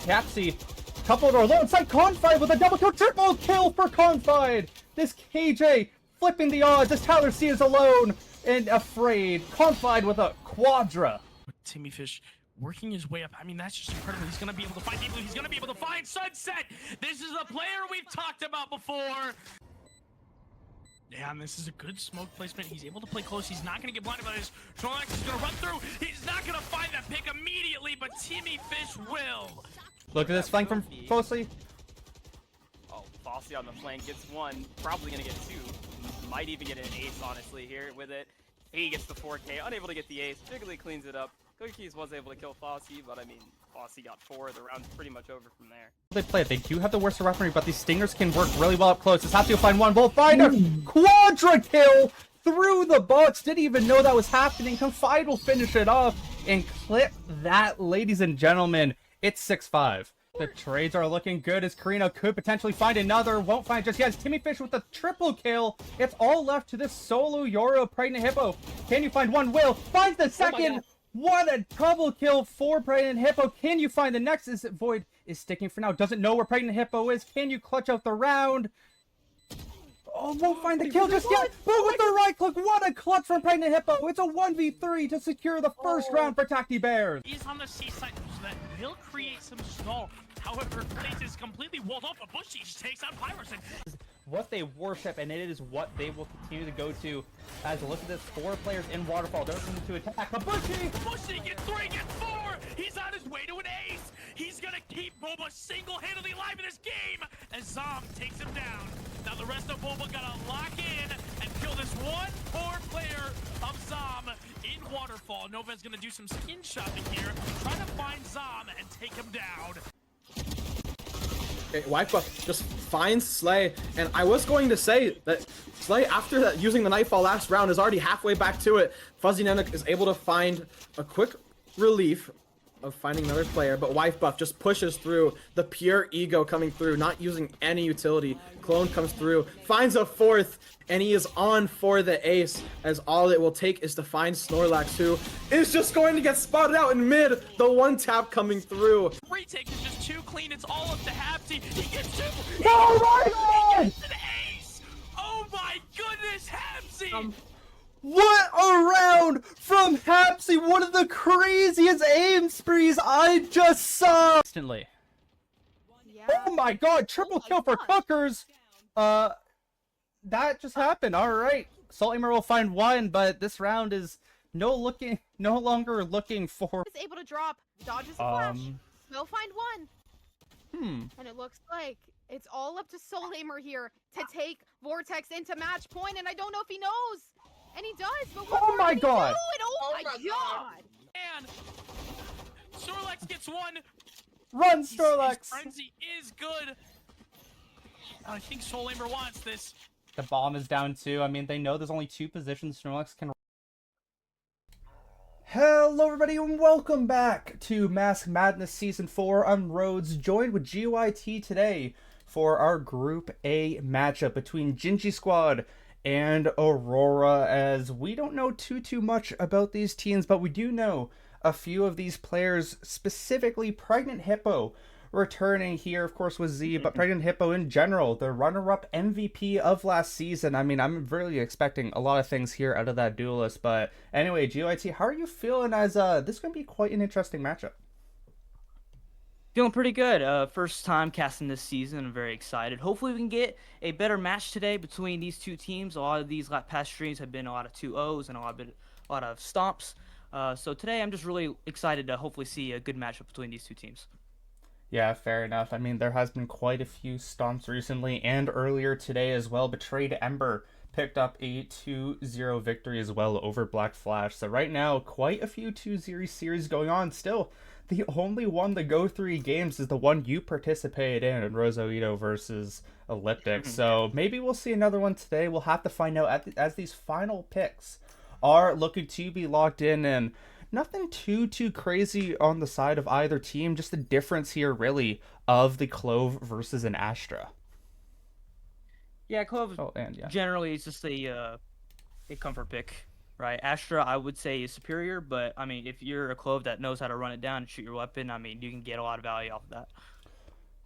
Tapsy, coupled or alongside Confide with a double kill, triple kill for Confide. This KJ flipping the odds as Tyler C is alone and afraid. Confide with a quadra. Timmy Fish working his way up. I mean, that's just incredible. He's going to be able to find people. He's going to be able to find Sunset. This is a player we've talked about before. Yeah, and this is a good smoke placement. He's able to play close. He's not going to get blinded by this. Snorlax is going to run through. He's not going to find that pick immediately, but Timmy Fish will. Look at this flank from Fossey. Oh, Fossey on the flank gets one. Probably going to get two. Might even get an ace, honestly, here with it. He gets the 4K. Unable to get the ace. Jiggly cleans it up. Cookies was able to kill Fossey, but I mean, Fossey got 4. The round's pretty much over from there. They play it. They do have the worst weaponry, but these stingers can work really well up close. This has to find one. We'll find a quadra kill through the box. Didn't even know that was happening. Confide will finish it off and clip that, ladies and gentlemen. It's 6-5. The trades are looking good as Karina could potentially find another. Won't find just yet. It's Timmy Fish with the triple kill. It's all left to this solo Yoro Pregnant Hippo. Can you find one? Will finds the second. What a double kill for Pregnant Hippo. Can you find the next? Is it Void is sticking for now. Doesn't know where Pregnant Hippo is. Can you clutch out the round? Oh, won't find the kill just yet. But with the right click, what a clutch from Pregnant Hippo. It's a 1v3 to secure the first round for Tacti Bears. He's on the seaside, so that will create some stall. However, place is completely walled off. A Bushy just takes out Pyrison. What they worship, and it is what they will continue to go to. As look at this, 4 players in Waterfall. They're looking to attack. A Bushy! Bushy gets 3, gets 4! He's on his way to an ace! He's gonna keep Boba single-handedly alive in this game as Zom takes him down. Now the rest of Boba gotta lock in and kill this one poor player of Zom in Waterfall. Nova's gonna do some skin shopping here, trying to find Zom and take him down. Okay, Wipebuff just finds Slay, and I was going to say that Slay, after that, using the Nightfall last round, is already halfway back to it. Fuzzy Nanook is able to find a quick relief of finding another player, but Wipebuff just pushes through. The pure ego coming through, not using any utility. Clone comes through, finds a 4th, and he is on for the ace, as all it will take is to find Snorlax, who is just going to get spotted out in mid. The one tap coming through. Retake is just too clean. It's all up to Hapsy. He gets 2. Oh my god! He gets an ace! Oh my goodness, Hapsy! What a round from Hapsy! One of the craziest aim sprees I just saw! Instantly. Yeah. Oh my god, triple kill for Cookers! That just happened, alright. Saltlamer will find one, but this round is no longer looking for... Is able to drop, dodges a flash. Will find one. And it looks like it's all up to Soul Aimer here to take Vortex into match point, and I don't know if he knows. And he does, but what Oh my god! Oh my god! And Snorlax gets 1. Run, His Snorlax! frenzy is good. I think Soul Aimer wants this. The bomb is down too. I mean, they know there's only 2 positions Snorlax can... Hello everybody and welcome back to Mask Madness Season 4. I'm Rhodes, joined with GYT today for our Group A matchup between Ginggy Squad and Aurora, as we don't know too much about these teams, but we do know a few of these players, specifically Pregnant Hippo, returning here, of course, with Z, but Pregnant Hippo in general, the runner-up MVP of last season. I mean, I'm really expecting a lot of things here out of that duelist, but anyway, GYT, how are you feeling as this is going to be quite an interesting matchup? Feeling pretty good. First time casting this season. I'm very excited. Hopefully we can get a better match today between these two teams. A lot of these past streams have been a lot of 2-0s and a lot of stomps. So today I'm just really excited to hopefully see a good matchup between these two teams. Yeah, fair enough. I mean, there has been quite a few stomps recently and earlier today as well. Betrayed Ember picked up a 2-0 victory as well over Black Flash. So right now, quite a few 2-0 series going on. Still, the only one to go 3 games is the one you participated in Rosoito versus Elliptic. So maybe we'll see another one today. We'll have to find out as these final picks are looking to be locked in, and nothing too crazy on the side of either team. Just the difference here, really, of the Clove versus an Astra. Yeah, Clove Oh, and yeah. generally is just a comfort pick. right? Astra, I would say, is superior, but I mean, if you're a Clove that knows how to run it down and shoot your weapon, I mean, you can get a lot of value off of that.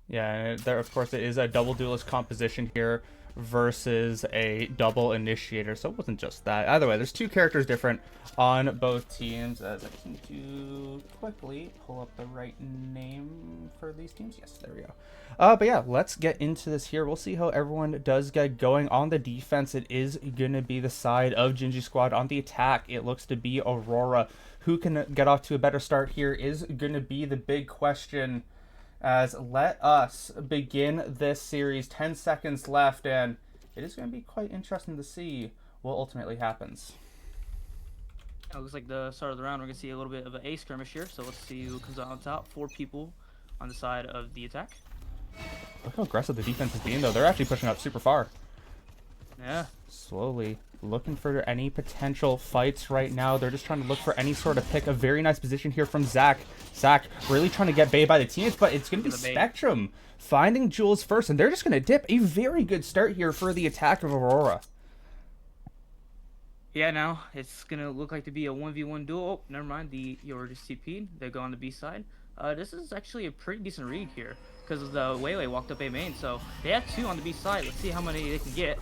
Yeah, and there, of course, it is a double duelist composition here versus a double initiator, so it wasn't just that. Either way, there's 2 characters different on both teams, as I can to quickly pull up the right name for these teams. Yes, there we go. But yeah, let's get into this here. We'll see how everyone does get going. On the defense, it is going to be the side of Ginggy Squad. On the attack, it looks to be Aurora. Who can get off to a better start here is going to be the big question. As let us begin this series. 10 seconds left, and it is going to be quite interesting to see what ultimately happens. It looks like the start of the round, we're going to see a little bit of an A skirmish here, so let's see who comes out on top. 4 people on the side of the attack. Look how aggressive the defense is being, though. They're actually pushing up super far. Yeah. Slowly looking for any potential fights right now. They're just trying to look for any sort of pick. A very nice position here from Zach. Zach really trying to get baited by the teammates, but it's going to be Spectrum finding Jules first, and they're just going to dip. A very good start here for the attack of Aurora. Yeah, now it's going to look like to be a 1v1 duel. Oh, never mind. The Auroras TP'd. They go on the B side. This is actually a pretty decent read here because the Waylay walked up A main, so they have 2 on the B side. Let's see how many they can get,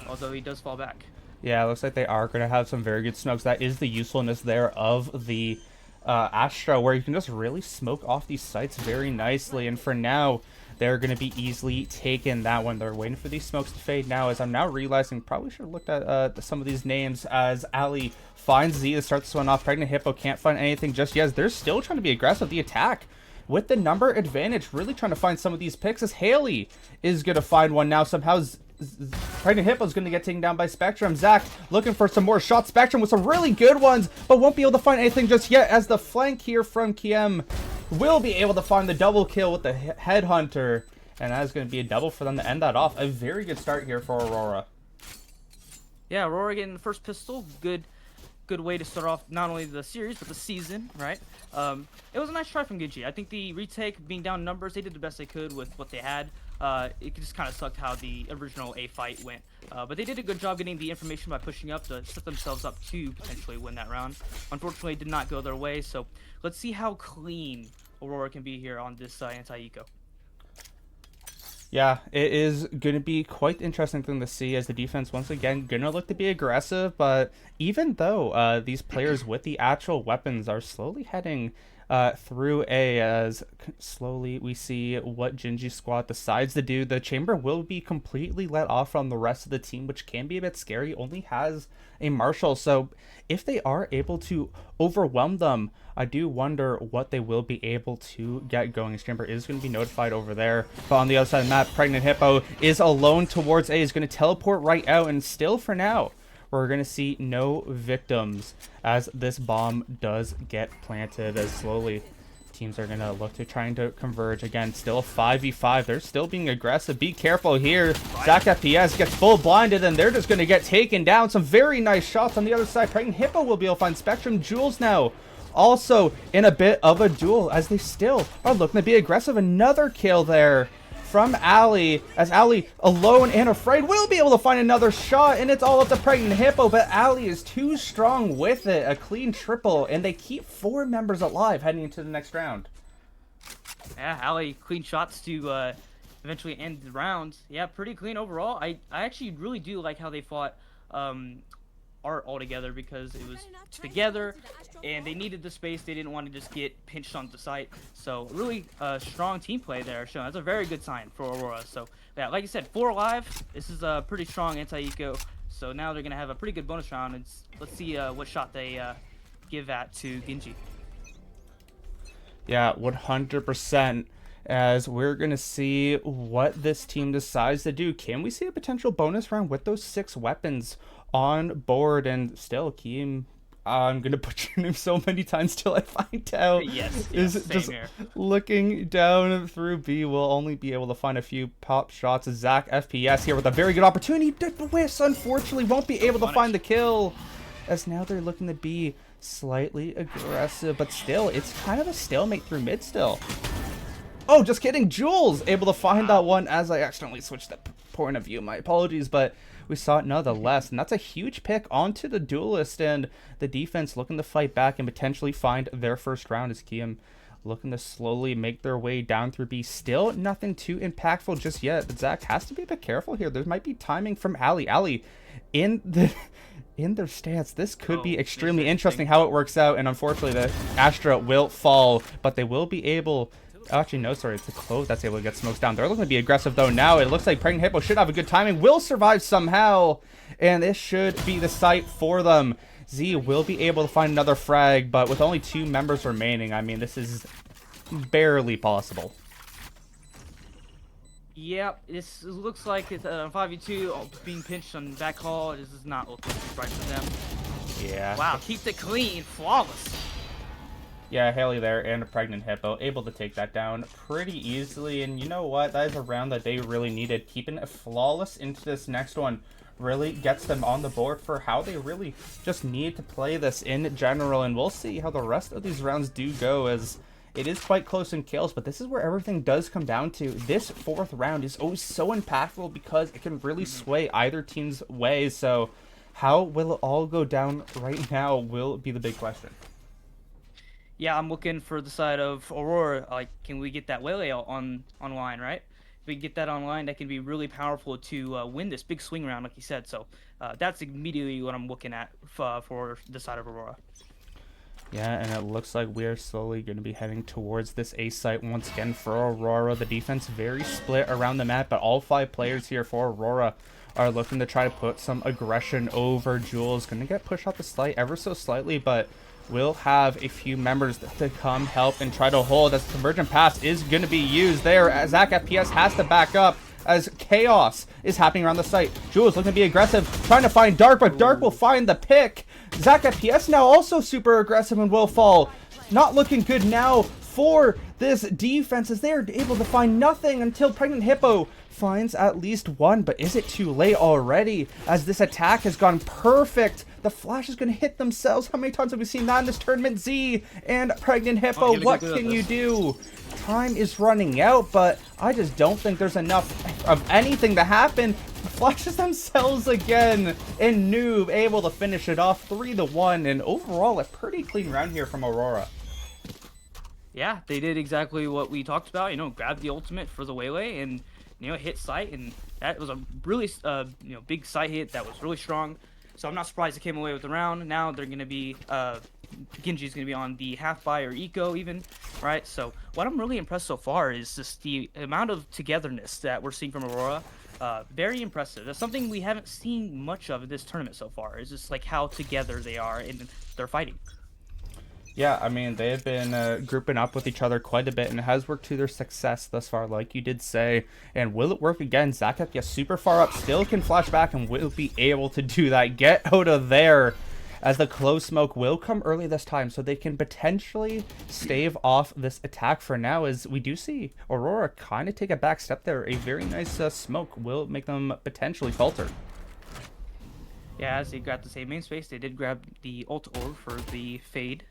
although he does fall back. Yeah, it looks like they are going to have some very good smokes. That is the usefulness there of the Astra, where you can just really smoke off these sites very nicely. And for now, they're going to be easily taking that one. They're waiting for these smokes to fade now, as I'm now realizing probably should have looked at some of these names, as Ali finds Z to start this one off. Pregnant Hippo can't find anything just yet. They're still trying to be aggressive. The attack with the number advantage, really trying to find some of these picks, as Haley is going to find one now. Somehow Pregnant Hippo's going to get taken down by Spectrum. Zach looking for some more shots. Spectrum with some really good ones, but won't be able to find anything just yet, as the flank here from Kiem will be able to find the double kill with the Headhunter, and that is going to be a double for them to end that off. A very good start here for Aurora. Yeah, Aurora getting the first pistol. Good way to start off not only the series but the season, right? It was a nice try from Ginggy. I think the retake, being down numbers, they did the best they could with what they had. It just kind of sucked how the original A fight went, but they did a good job getting the information by pushing up to set themselves up to potentially win that round. Unfortunately, it did not go their way, so let's see how clean Aurora can be here on this anti-eco. Yeah, it is going to be quite interesting thing to see, as the defense once again going to look to be aggressive, but even though these players with the actual weapons are slowly heading through A, as slowly we see what Ginggy Squad decides to do. The chamber will be completely let off from the rest of the team, which can be a bit scary. Only has a Marshal, so if they are able to overwhelm them, I do wonder what they will be able to get going. His chamber is going to be notified over there, but on the other side of the map, Pregnant Hippo is alone towards A, is going to teleport right out, and still for now we're going to see no victims as this bomb does get planted, as slowly teams are going to look to trying to converge. Again, still a 5v5. They're still being aggressive. Be careful here. Zach FPS gets full blinded, and they're just going to get taken down. Some very nice shots on the other side. Pregnant Hippo will be able to find Spectrum. Jules now also in a bit of a duel, as they still are looking to be aggressive. Another kill there from Ali, as Ali, alone and afraid, will be able to find another shot, and it's all up to Pregnant Hippo, but Ali is too strong with it. A clean triple, and they keep 4 members alive heading into the next round. Yeah, Ali, clean shots to eventually end the round. Yeah, pretty clean overall. I actually really do like how they fought Art all together, because it was together and they needed the space. They didn't want to just get pinched on the site, so really strong team play there shown. That's a very good sign for Aurora. So yeah, like I said, 4 alive. This is a pretty strong anti-eco, so now they're gonna have a pretty good bonus round, and let's see what shot they give at to Ginggy. Yeah, 100%. As we're going to see what this team decides to do. Can we see a potential bonus round with those 6 weapons on board? And still, Keem, I'm going to butcher your name so many times till I find out. Yes, is just here. Looking down through B, we'll only be able to find a few pop shots. Zach FPS here with a very good opportunity. Whis, unfortunately, won't be able to find the kill, as now they're looking to be slightly aggressive, but still, it's kind of a stalemate through mid still. Oh, just kidding. Jules able to find that one as I accidentally switched the point of view. My apologies, but we saw it nonetheless. And that's a huge pick onto the duelist, and the defense looking to fight back and potentially find their first round as Kiem looking to slowly make their way down through B. Still nothing too impactful just yet, but Zach has to be a bit careful here. There might be timing from Ali. Ali in their stance. This could be extremely interesting how it works out, and unfortunately the Astra will fall, but they will be able... Actually, no, sorry, it's the Clove that's able to get smokes down. They're looking to be aggressive, though, now. It looks like Pregnant Hippo should have a good timing, will survive somehow, and this should be the site for them. Z will be able to find another frag, but with only 2 members remaining, I mean, this is barely possible. Yep, this looks like it's 5v2 being pinched on back hall. This is not looking right for them. Yeah. Wow, keeps it clean, flawless. Yeah, Haley there and a Pregnant Hippo able to take that down pretty easily, and you know what? That is a round that they really needed. Keeping it flawless into this next one really gets them on the board for how they really just need to play this in general, and we'll see how the rest of these rounds do go, as it is quite close in kills, but this is where everything does come down to. This 4th round is always so impactful because it can really sway either team's way, so how will it all go down right now will be the big question. Yeah, I'm looking for the side of Aurora. Like, can we get that Wele online, right? If we get that online, that can be really powerful to win this big swing round, like you said. So that's immediately what I'm looking at for the side of Aurora. Yeah, and it looks like we're slowly going to be heading towards this A site once again for Aurora. The defense very split around the map, but all 5 players here for Aurora are looking to try to put some aggression over Jules. Going to get pushed off the site ever so slightly, but we'll have a few members to come help and try to hold, as the Convergent Pass is going to be used there, as Zach FPS has to back up as chaos is happening around the site. Jules looking to be aggressive, trying to find Dark, but Dark will find the pick. Zach FPS now also super aggressive and will fall. Not looking good now for this defense, as they are able to find nothing until Pregnant Hippo finds at least one, but is it too late already, as this attack has gone perfect? The flash is going to hit themselves. How many times have we seen that in this tournament? Z and Pregnant Hippo, what can you do? Time is running out, but I just don't think there's enough of anything to happen. Flashes themselves again, and Noob able to finish it off 3-1, and overall a pretty clean round here from Aurora. Yeah, they did exactly what we talked about, grab the ultimate for the Waylay and, hit site, and that was a really, big site hit that was really strong. So I'm not surprised they came away with the round. Now they're going to be, Ginggy's going to be on the half buy or eco even, right? So what I'm really impressed so far is just the amount of togetherness that we're seeing from Aurora. Very impressive. That's something we haven't seen much of in this tournament so far. It's just like how together they are and they're fighting. Yeah, I mean, they've been grouping up with each other quite a bit, and it has worked to their success thus far, like you did say. And will it work again? Zach FPS super far up, still can flash back, and will be able to do that. Get out of there, as the close smoke will come early this time, so they can potentially stave off this attack for now, as we do see Aurora kind of take a back step there. A very nice smoke will make them potentially falter. Yeah, as they grabbed the same main space, they did grab the ult orb for the Fade.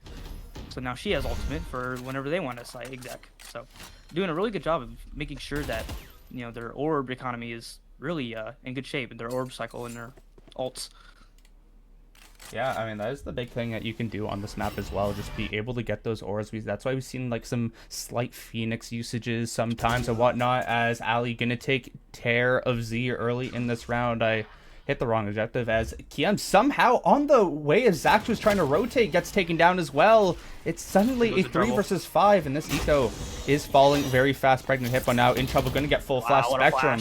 So now she has ultimate for whenever they want to site exec. So doing a really good job of making sure that, their orb economy is really in good shape, and their orb cycle and their ults. Yeah, I mean, that is the big thing that you can do on this map as well. Just be able to get those auras. That's why we've seen like some slight Phoenix usages sometimes and whatnot, as Ali gonna take tear of Z early in this round. I hit the wrong objective, as Kiem somehow on the way as Zach was trying to rotate gets taken down as well. It's suddenly a 3 versus 5, and this eco is falling very fast. Pregnant Hippo now in trouble, going to get full flash spectrum.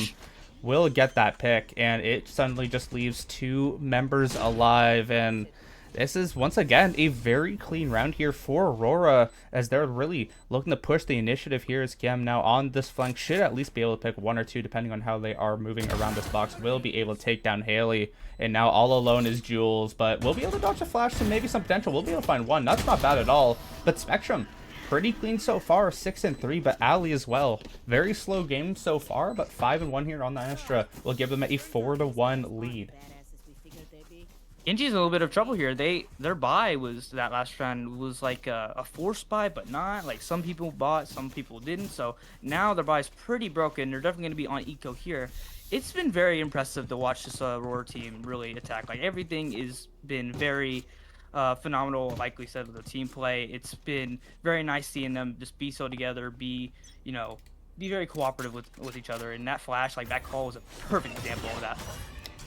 Will get that pick, and it suddenly just leaves 2 members alive, and this is once again a very clean round here for Aurora, as they're really looking to push the initiative here, as Kiem now on this flank should at least be able to pick 1 or 2 depending on how they are moving around this box. Will be able to take down Haley, and now all alone is Jules, but we'll be able to dodge a flash, so maybe some potential. We'll be able to find 1. That's not bad at all, but Spectrum pretty clean so far, 6-3, but Ali as well. Very slow game so far, but 5-1 here on the Astra will give them a 4-1 lead. Genji's in a little bit of trouble here. Their buy was that last round was like a forced buy, but not like some people bought, some people didn't. So now their buy is pretty broken. They're definitely going to be on eco here. It's been very impressive to watch this Aurora team really attack. Like everything has been very phenomenal. Like we said, with the team play, it's been very nice seeing them just be so together, be very cooperative with each other. And that flash, like that call, was a perfect example of that.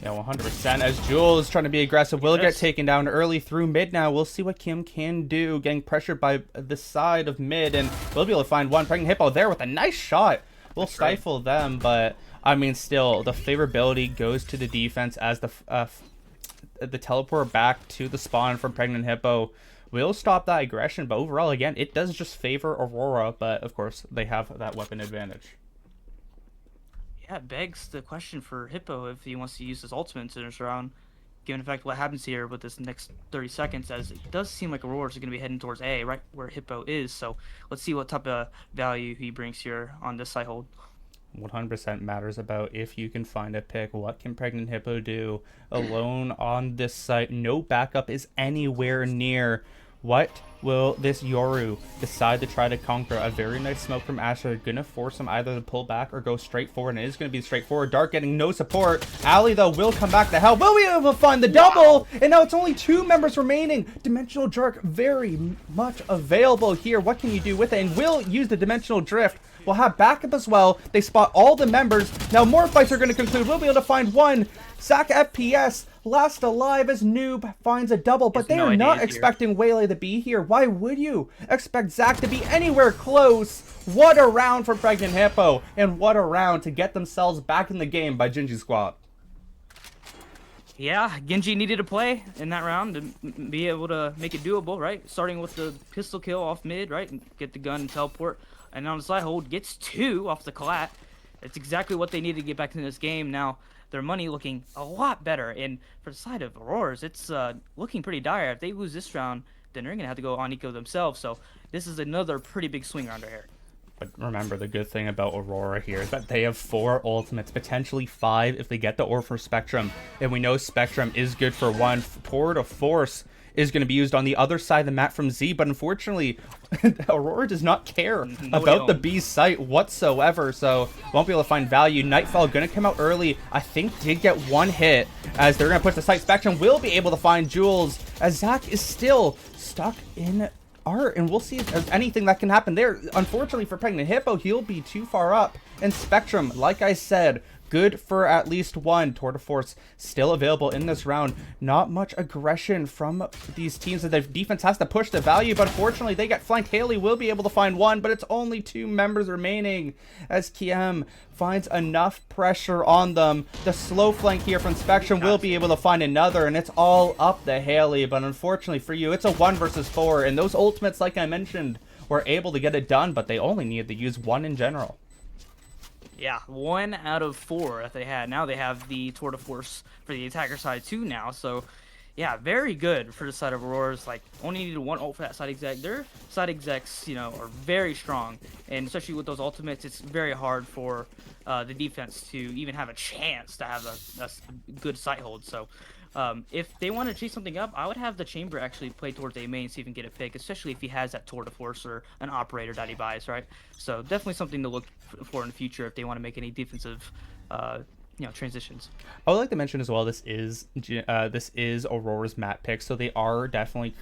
Yeah, 100%. As Jules trying to be aggressive, will get taken down early through mid now. We'll see what Kim can do, getting pressured by the side of mid, and we'll be able to find one. Pregnant Hippo there with a nice shot. We'll stifle them, but I mean, still, the favorability goes to the defense as the teleport back to the spawn from Pregnant Hippo will stop that aggression. But overall, again, it does just favor Aurora, but of course, they have that weapon advantage. Yeah, it begs the question for Hippo if he wants to use his ultimate in this round, given the fact what happens here with this next 30 seconds, as it does seem like Auroras are going to be heading towards A, right where Hippo is. So let's see what type of value he brings here on this side hold. 100% matters about if you can find a pick. What can Pregnant Hippo do alone on this site? No backup is anywhere near. What will this Yoru decide to try to conquer? A very nice smoke from Asher. Gonna force him either to pull back or go straight forward, and it is gonna be straightforward. Dark getting no support. Ali, though, will come back to help. Will we able to find the double? And now it's only 2 members remaining. Dimensional Jerk very much available here. What can you do with it? And will use the Dimensional Drift. We'll have backup as well. They spot all the members. Now more fights are going to conclude. We'll be able to find one. Zach FPS, last alive as Noob finds a double, but they are not expecting Waylay to be here. Why would you expect Zach to be anywhere close? What a round for Pregnant Hippo, and what a round to get themselves back in the game by Ginggy Squad. Yeah, Ginggy needed to play in that round to be able to make it doable, right? Starting with the pistol kill off mid, right? And get the gun and teleport. And on the side hold, gets 2 off the collat. It's exactly what they need to get back into this game. Now, their money looking a lot better. And for the side of Auroras, it's looking pretty dire. If they lose this round, then they're going to have to go on eco themselves. So this is another pretty big swing round right here. But remember, the good thing about Aurora here is that they have 4 ultimates, potentially 5 if they get the ore for Spectrum. And we know Spectrum is good for 1. Pour to Force is going to be used on the other side of the map from Z, but unfortunately, Aurora does not care about the B site whatsoever, so won't be able to find value. Nightfall going to come out early. I think did get 1 hit as they're going to push the site. Spectrum will be able to find Jules as Zach is still stuck in art, and we'll see if there's anything that can happen there. Unfortunately for Pregnant Hippo, he'll be too far up, and Spectrum, like I said, good for at least 1. Tour de Force still available in this round. Not much aggression from these teams, that their defense has to push the value, but unfortunately they get flanked. Haley will be able to find 1, but it's only 2 members remaining as Kiem finds enough pressure on them. The slow flank here from Spectrum will be able to find another, and it's all up to Haley, but unfortunately for you, it's a 1 versus 4, and those ultimates, like I mentioned, were able to get it done, but they only needed to use 1 in general. Yeah, 1 out of 4 that they had. Now they have the Tour de Force for the attacker side too now. So, yeah, very good for the side of Auroras. Like, only needed 1 ult for that side exec. Their side execs, are very strong. And especially with those ultimates, it's very hard for the defense to even have a chance to have a good site hold. So, if they want to chase something up, I would have the Chamber actually play towards A main, see if he can get a pick, especially if he has that Tour de Force or an operator that he buys, right? So definitely something to look for in the future if they want to make any defensive, transitions. I would like to mention as well, this is Aurora's map pick, so they are definitely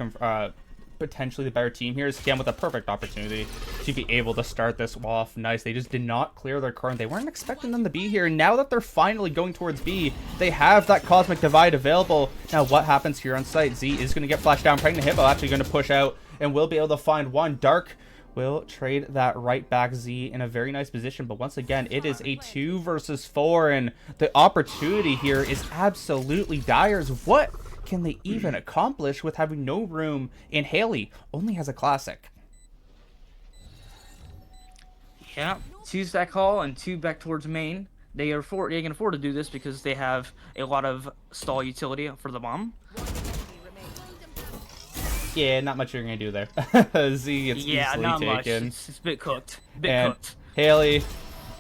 potentially the better team here. Scam with a perfect opportunity to be able to start this off nice. They just did not clear their card. They weren't expecting them to be here. Now that they're finally going towards B, they have that Cosmic Divide available. Now what happens here on site? Z is going to get flashed down. Pregnant Hippo actually going to push out and will be able to find 1. Dark will trade that right back. Z in a very nice position, but once again, it is a 2 versus 4, and the opportunity here is absolutely dire. What can they even accomplish with having no room? And Haley only has a classic. Yeah, 2 stack hall and 2 back towards main. They can afford to do this because they have a lot of stall utility for the bomb. Yeah, not much you're gonna do there. Z gets easily not taken. much. It's a bit cooked. Haley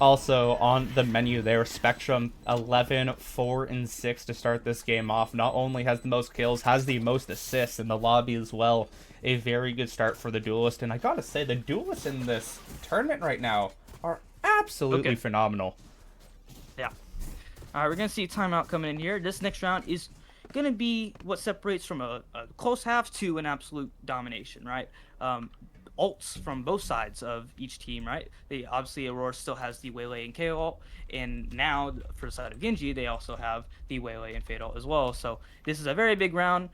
Also on the menu there, Spectrum 11, 4, and 6 to start this game off. Not only has the most kills, has the most assists in the lobby as well. A very good start for the Duelist, and I gotta say, the Duelists in this tournament right now are absolutely phenomenal. Yeah. All right, we're going to see timeout coming in here. This next round is going to be what separates from a close half to an absolute domination, right? Ults from both sides of each team, right? They obviously, Aurora still has the Waylay and KO ult, and now for the side of Ginggy, they also have the Waylay and Fade ult as well. So this is a very big round.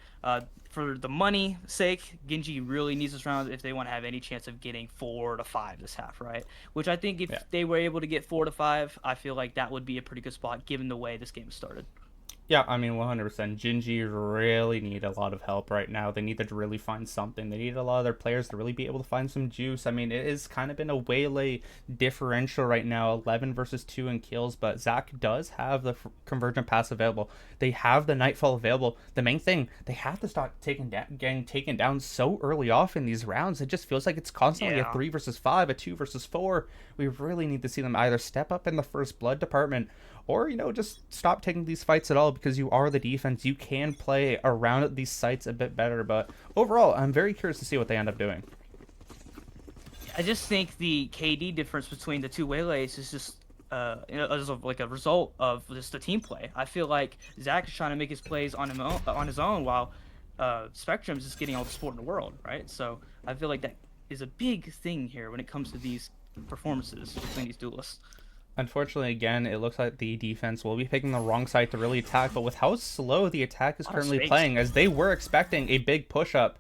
For the money sake, Ginggy really needs this round if they want to have any chance of getting 4 to 5 this half, right? Which I think if they were able to get 4 to 5, I feel like that would be a pretty good spot given the way this game started. Yeah, I mean, 100%. Ginggy really need a lot of help right now. They need to really find something. They need a lot of their players to really be able to find some juice. I mean, it is kind of been a Waylay differential right now, 11 versus 2 in kills, but Zach does have the Convergent Pass available. They have the Nightfall available. The main thing, they have to start getting taken down so early off in these rounds. It just feels like it's constantly a 3 versus 5, a 2 versus 4. We really need to see them either step up in the first blood department or, you know, just stop taking these fights at all, because you are the defense. You can play around these sites a bit better. But overall, I'm very curious to see what they end up doing. I just think the KD difference between the two Waylays is just as like a result of just the team play. I feel like Zach is trying to make his plays on his own while Spectrum's just getting all the support in the world, right? So I feel like that is a big thing here when it comes to these performances between these duelists. Unfortunately, again, it looks like the defense will be picking the wrong side to really attack, but with how slow the attack is currently playing, as they were expecting a big push-up,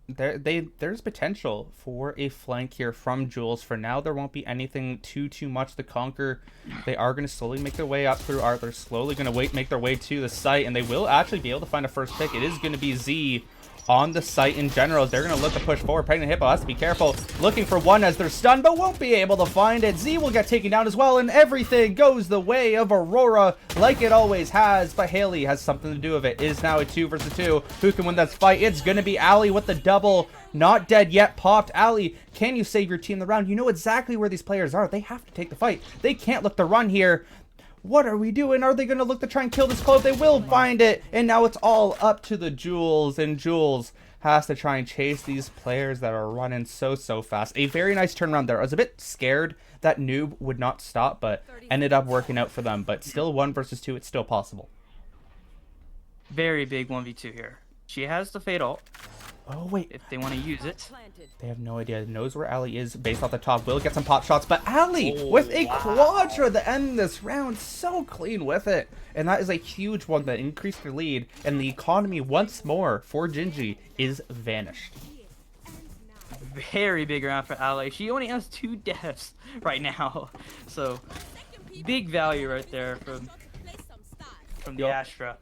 there's potential for a flank here from Jules. For now, there won't be anything too much to conquer. They are going to slowly make their way up through Art. They're slowly going to make their way to the site, and they will actually be able to find a first pick. It is going to be Z on the site in general. They're going to look to push forward. Pregnant Hippo has to be careful, looking for one as they're stunned, but won't be able to find it. Z will get taken down as well, and everything goes the way of Aurora like it always has, but Haley has something to do with it. It is now a 2 versus 2. Who can win this fight? It's going to be Ali with the double. Not dead yet, popped. Ali, can you save your team the round? You know exactly where these players are. They have to take the fight. They can't look to run here. What are we doing? Are they going to look to try and kill this clove? They will find it. And now it's all up to the Jules. And Jules has to try and chase these players that are running so fast. A very nice turnaround there. I was a bit scared that Noob would not stop, but ended up working out for them. But still 1 versus 2. It's still possible. Very big 1v2 here. She has the Fade ult. Oh, wait. If they want to use it. They have no idea. Knows where Ali is based off the top. Will get some pop shots, but Ali with a quadra to end this round. So clean with it. And that is a huge one that increased their lead. And the economy once more for Ginggy is vanished. Very big round for Ali. She only has 2 deaths right now. So big value right there from the Astra.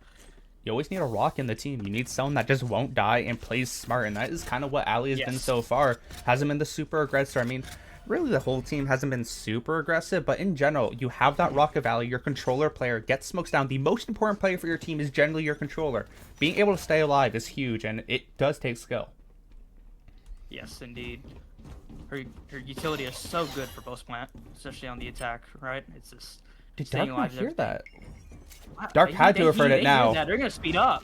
You always need a rock in the team. You need someone that just won't die and plays smart, and that is kind of what Ali has been so far. Hasn't been the super aggressor. I mean, really the whole team hasn't been super aggressive, but in general, you have that rock of Ali. Your controller player gets smokes down. The most important player for your team is generally your controller. Being able to stay alive is huge, and it does take skill. Yes, indeed. Her utility is so good for both plant, especially on the attack, right? It's just Did Dark not hear that? Wow, Dark had to have heard it now. They're gonna speed up.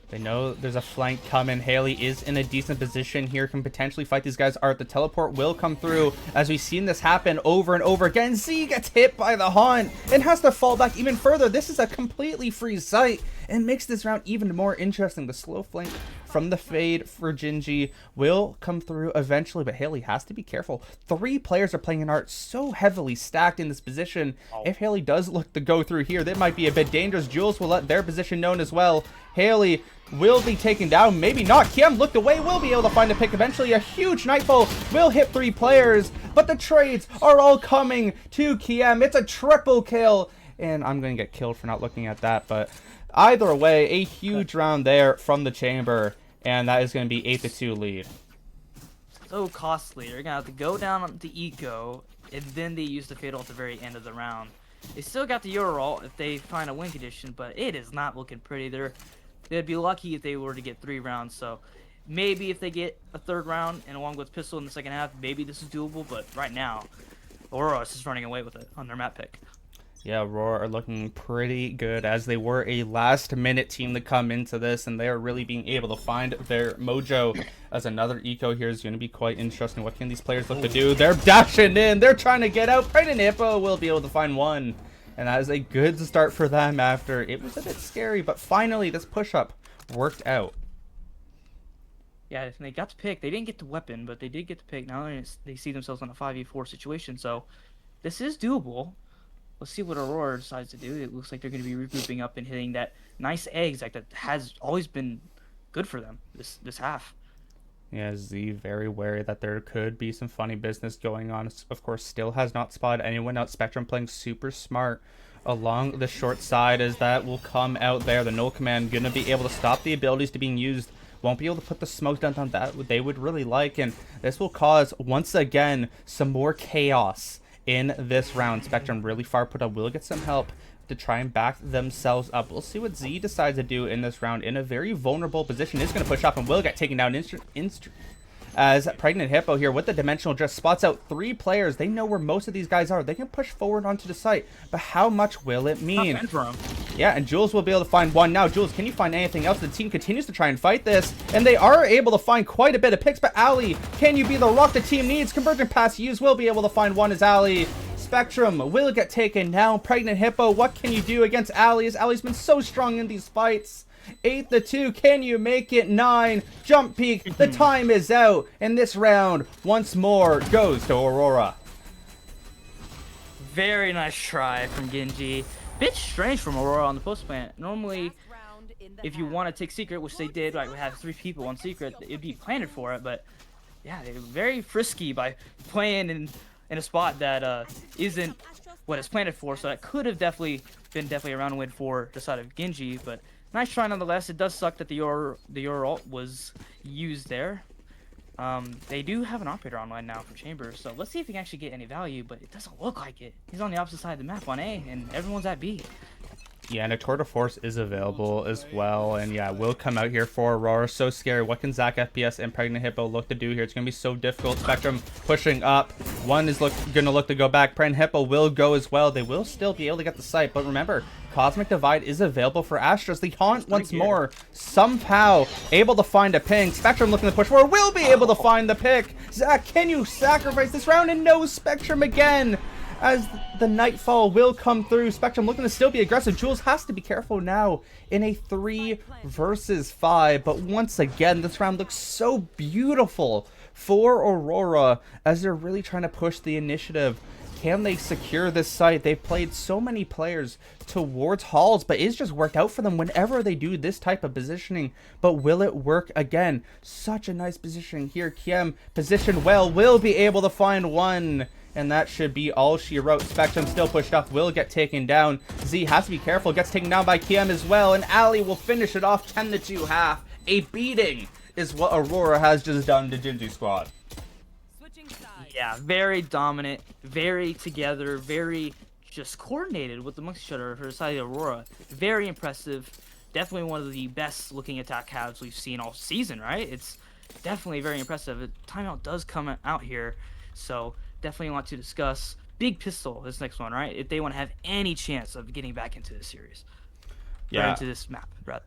They know there's a flank coming. Haley is in a decent position here, can potentially fight these guys. Art, the teleport will come through, as we've seen this happen over and over again. Z gets hit by the Haunt and has to fall back even further. This is a completely free site and makes this round even more interesting. The slow flank from the Fade for Ginggy will come through eventually, but Haley has to be careful. 3 players are playing in Art, so heavily stacked in this position. If Haley does look to go through here, that might be a bit dangerous. Jules will let their position known as well. Haley will be taken down, maybe not. Kiem looked away, will be able to find a pick eventually. A huge Nightfall will hit 3 players, but the trades are all coming to Kiem. It's a triple kill, and I'm going to get killed for not looking at that, but either way, a huge round there from the Chamber, and that is going to be 8-2 lead. So costly. They're going to have to go down on the eco, and then they use the Fatal at the very end of the round. They still got the Euro if they find a win condition, but it is not looking pretty. They'd be lucky if they were to get 3 rounds, so maybe if they get a 3rd round and along with pistol in the second half, maybe this is doable, but right now, Auroras is running away with it on their map pick. Yeah, Aurora are looking pretty good as they were a last-minute team to come into this, and they are really being able to find their mojo. As another eco here is going to be quite interesting. What can these players look to do? They're dashing in. They're trying to get out. Pregnant Hippo will be able to find one, and that is a good start for them after it was a bit scary, but finally this push-up worked out. Yeah, they got to pick. They didn't get the weapon, but they did get to pick. Now they see themselves in a 5v4 situation, so this is doable. Let's see what Aurora decides to do. It looks like they're going to be regrouping up and hitting that nice eggs that has always been good for them this half. Yeah, Z very wary that there could be some funny business going on. Of course, still has not spotted anyone out. Spectrum playing super smart along the short side as that will come out there. The null command going to be able to stop the abilities to being used. Won't be able to put the smoke down on that they would really like, and this will cause once again some more chaos in this round. Spectrum really far put up, will get some help to try and back themselves up. We'll see what Z decides to do in this round in a very vulnerable position. Is going to push up and will get taken down as Pregnant Hippo here with the dimensional just spots out 3 players. They know where most of these guys are. They can push forward onto the site, but how much will it mean? Yeah, and Jules will be able to find one now. Jules, can you find anything else? The team continues to try and fight this, and they are able to find quite a bit of picks, but Ali, can you be the rock the team needs? Convergent pass used, will be able to find one as Ali. Spectrum will get taken down. Pregnant Hippo, what can you do against Ali? As Ali's been so strong in these fights. 8-2, can you make it? 9, jump peak, the time is out, and this round once more goes to Aurora. Very nice try from Ginggy. Bit strange from Aurora on the post plant. Normally, if you want to take secret, which they did, like we have 3 people on secret, it'd be planted for it, but yeah, they were very frisky by playing in a spot that isn't what it's planted for, so that could have definitely been a round win for the side of Ginggy, but nice try nonetheless. It does suck that the Aurora ult was used there. They do have an operator online now for Chambers, so let's see if he can actually get any value, but it doesn't look like it. He's on the opposite side of the map on A, and everyone's at B. Yeah, and a tour de force is available as well, and yeah, will come out here for Aurora. So scary. What can Zach FPS and Pregnant Hippo look to do here? It's going to be so difficult. Spectrum pushing up. One is going to look to go back. Pregnant Hippo will go as well. They will still be able to get the site, but remember, Cosmic Divide is available for Astros. The Haunt once more, somehow able to find a ping. Spectrum looking to push forward, will be able to find the pick. Zach, can you sacrifice this round? And no, Spectrum again, as the Nightfall will come through. Spectrum looking to still be aggressive. Jules has to be careful now in a 3 versus 5, but once again, this round looks so beautiful for Aurora as they're really trying to push the initiative. Can they secure this site? They've played so many players towards halls, but it's just worked out for them whenever they do this type of positioning. But will it work again? Such a nice positioning here. Kiem positioned well, will be able to find one. And that should be all she wrote. Spectrum still pushed up, will get taken down. Z has to be careful, gets taken down by Kiem as well. And Ali will finish it off 10-2 half. A beating is what Aurora has just done to Ginggy squad. Yeah, very dominant, very together, very just coordinated with amongst each other for the side of Aurora. Very impressive. Definitely one of the best looking attack halves we've seen all season, right? It's definitely very impressive. Timeout does come out here, so definitely want to discuss Big Pistol, this next one, right? If they want to have any chance of getting back into this series. Yeah. Or into this map, rather.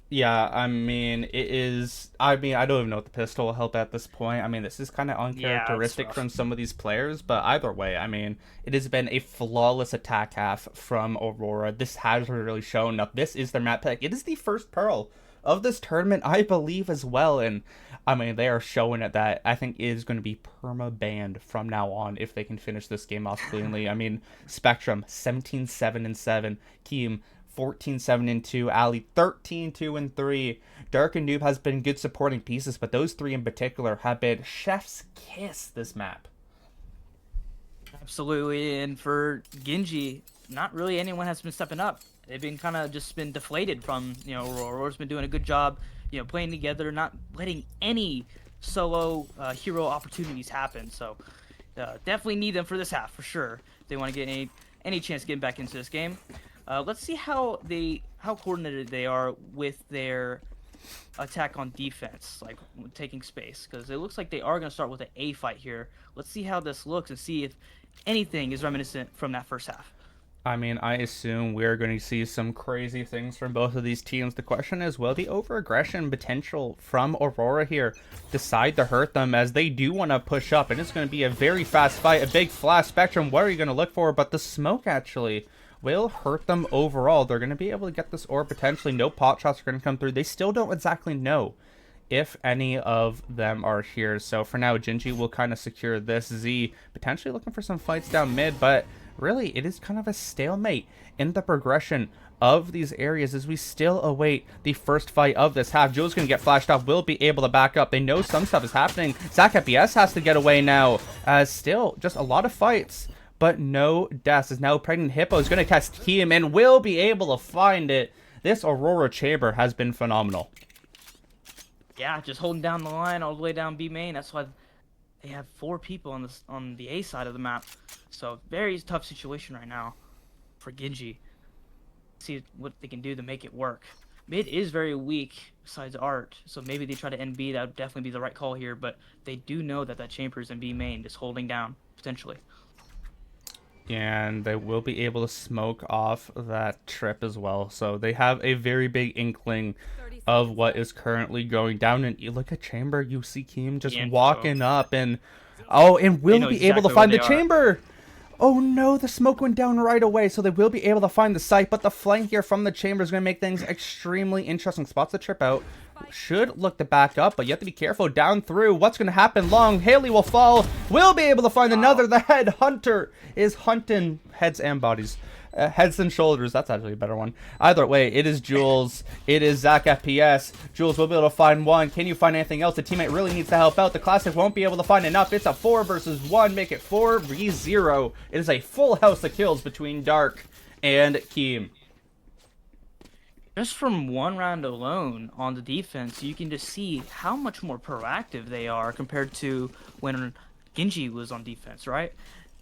Yeah, I mean, I don't even know what the pistol will help at this point. I mean, this is kind of uncharacteristic from some of these players, but either way, I mean, it has been a flawless attack half from Aurora. This has really shown up. This is their map pick. It is the first Pearl of this tournament, I believe, as well, and I mean, they are showing it that I think is going to be perma-banned from now on if they can finish this game off cleanly. I mean, Spectrum, 17-7-7, Keem, 14-7-2, Ali 13-2-3. Dark and Noob has been good supporting pieces, but those 3 in particular have been chef's kiss this map. Absolutely, and for Ginggy, not really anyone has been stepping up. They've been kind of just been deflated from, Aurora's been doing a good job, playing together, not letting any solo hero opportunities happen. So definitely need them for this half for sure. If they want to get any chance of getting back into this game. Let's see how coordinated they are with their attack on defense, like taking space, because it looks like they are going to start with an A fight here. Let's see how this looks and see if anything is reminiscent from that first half. I mean, I assume we're going to see some crazy things from both of these teams. The question is, will the over-aggression potential from Aurora here decide to hurt them, as they do want to push up? And it's going to be a very fast fight, a big flash. Spectrum, what are you going to look for? But the smoke actually will hurt them overall. They're going to be able to get this orb potentially. No pot shots are going to come through. They still don't exactly know if any of them are here. So for now, Ginggy will kind of secure this. Z potentially looking for some fights down mid, but really, it is kind of a stalemate in the progression of these areas as we still await the first fight of this half. Jules going to get flashed off, will be able to back up. They know some stuff is happening. Zach FPS has to get away now, as still just a lot of fights, but no deaths. As now Pregnant Hippo is going to catch Team and will be able to find it. This Aurora chamber has been phenomenal. Yeah, just holding down the line all the way down B main. That's why they have 4 people on the A side of the map. So very tough situation right now for Ginggy. See what they can do to make it work. Mid is very weak besides Art, so maybe they try to end B. That would definitely be the right call here, but they do know that that chamber is in B main, just holding down, potentially. And they will be able to smoke off that trip as well. So they have a very big inkling of what is currently going down. And you look at chamber, you see Keem just walking up and and will be able to find the chamber. Oh no, the smoke went down right away, so they will be able to find the site, but the flank here from the chamber is going to make things extremely interesting. Spots the trip out. Should look to back up, but you have to be careful down through. What's going to happen? Long Haley will fall. Will be able to find another. The head hunter is hunting heads and bodies. Heads and shoulders. That's actually a better one. Either way, it is Jules. It is Zach FPS. Jules will be able to find one. Can you find anything else? The teammate really needs to help out. The Classic won't be able to find enough. It's a 4 versus 1. Make it 4v0. It is a full house of kills between Dark and Keem. Just from one round alone on the defense, you can just see how much more proactive they are compared to when Ginggy was on defense, right?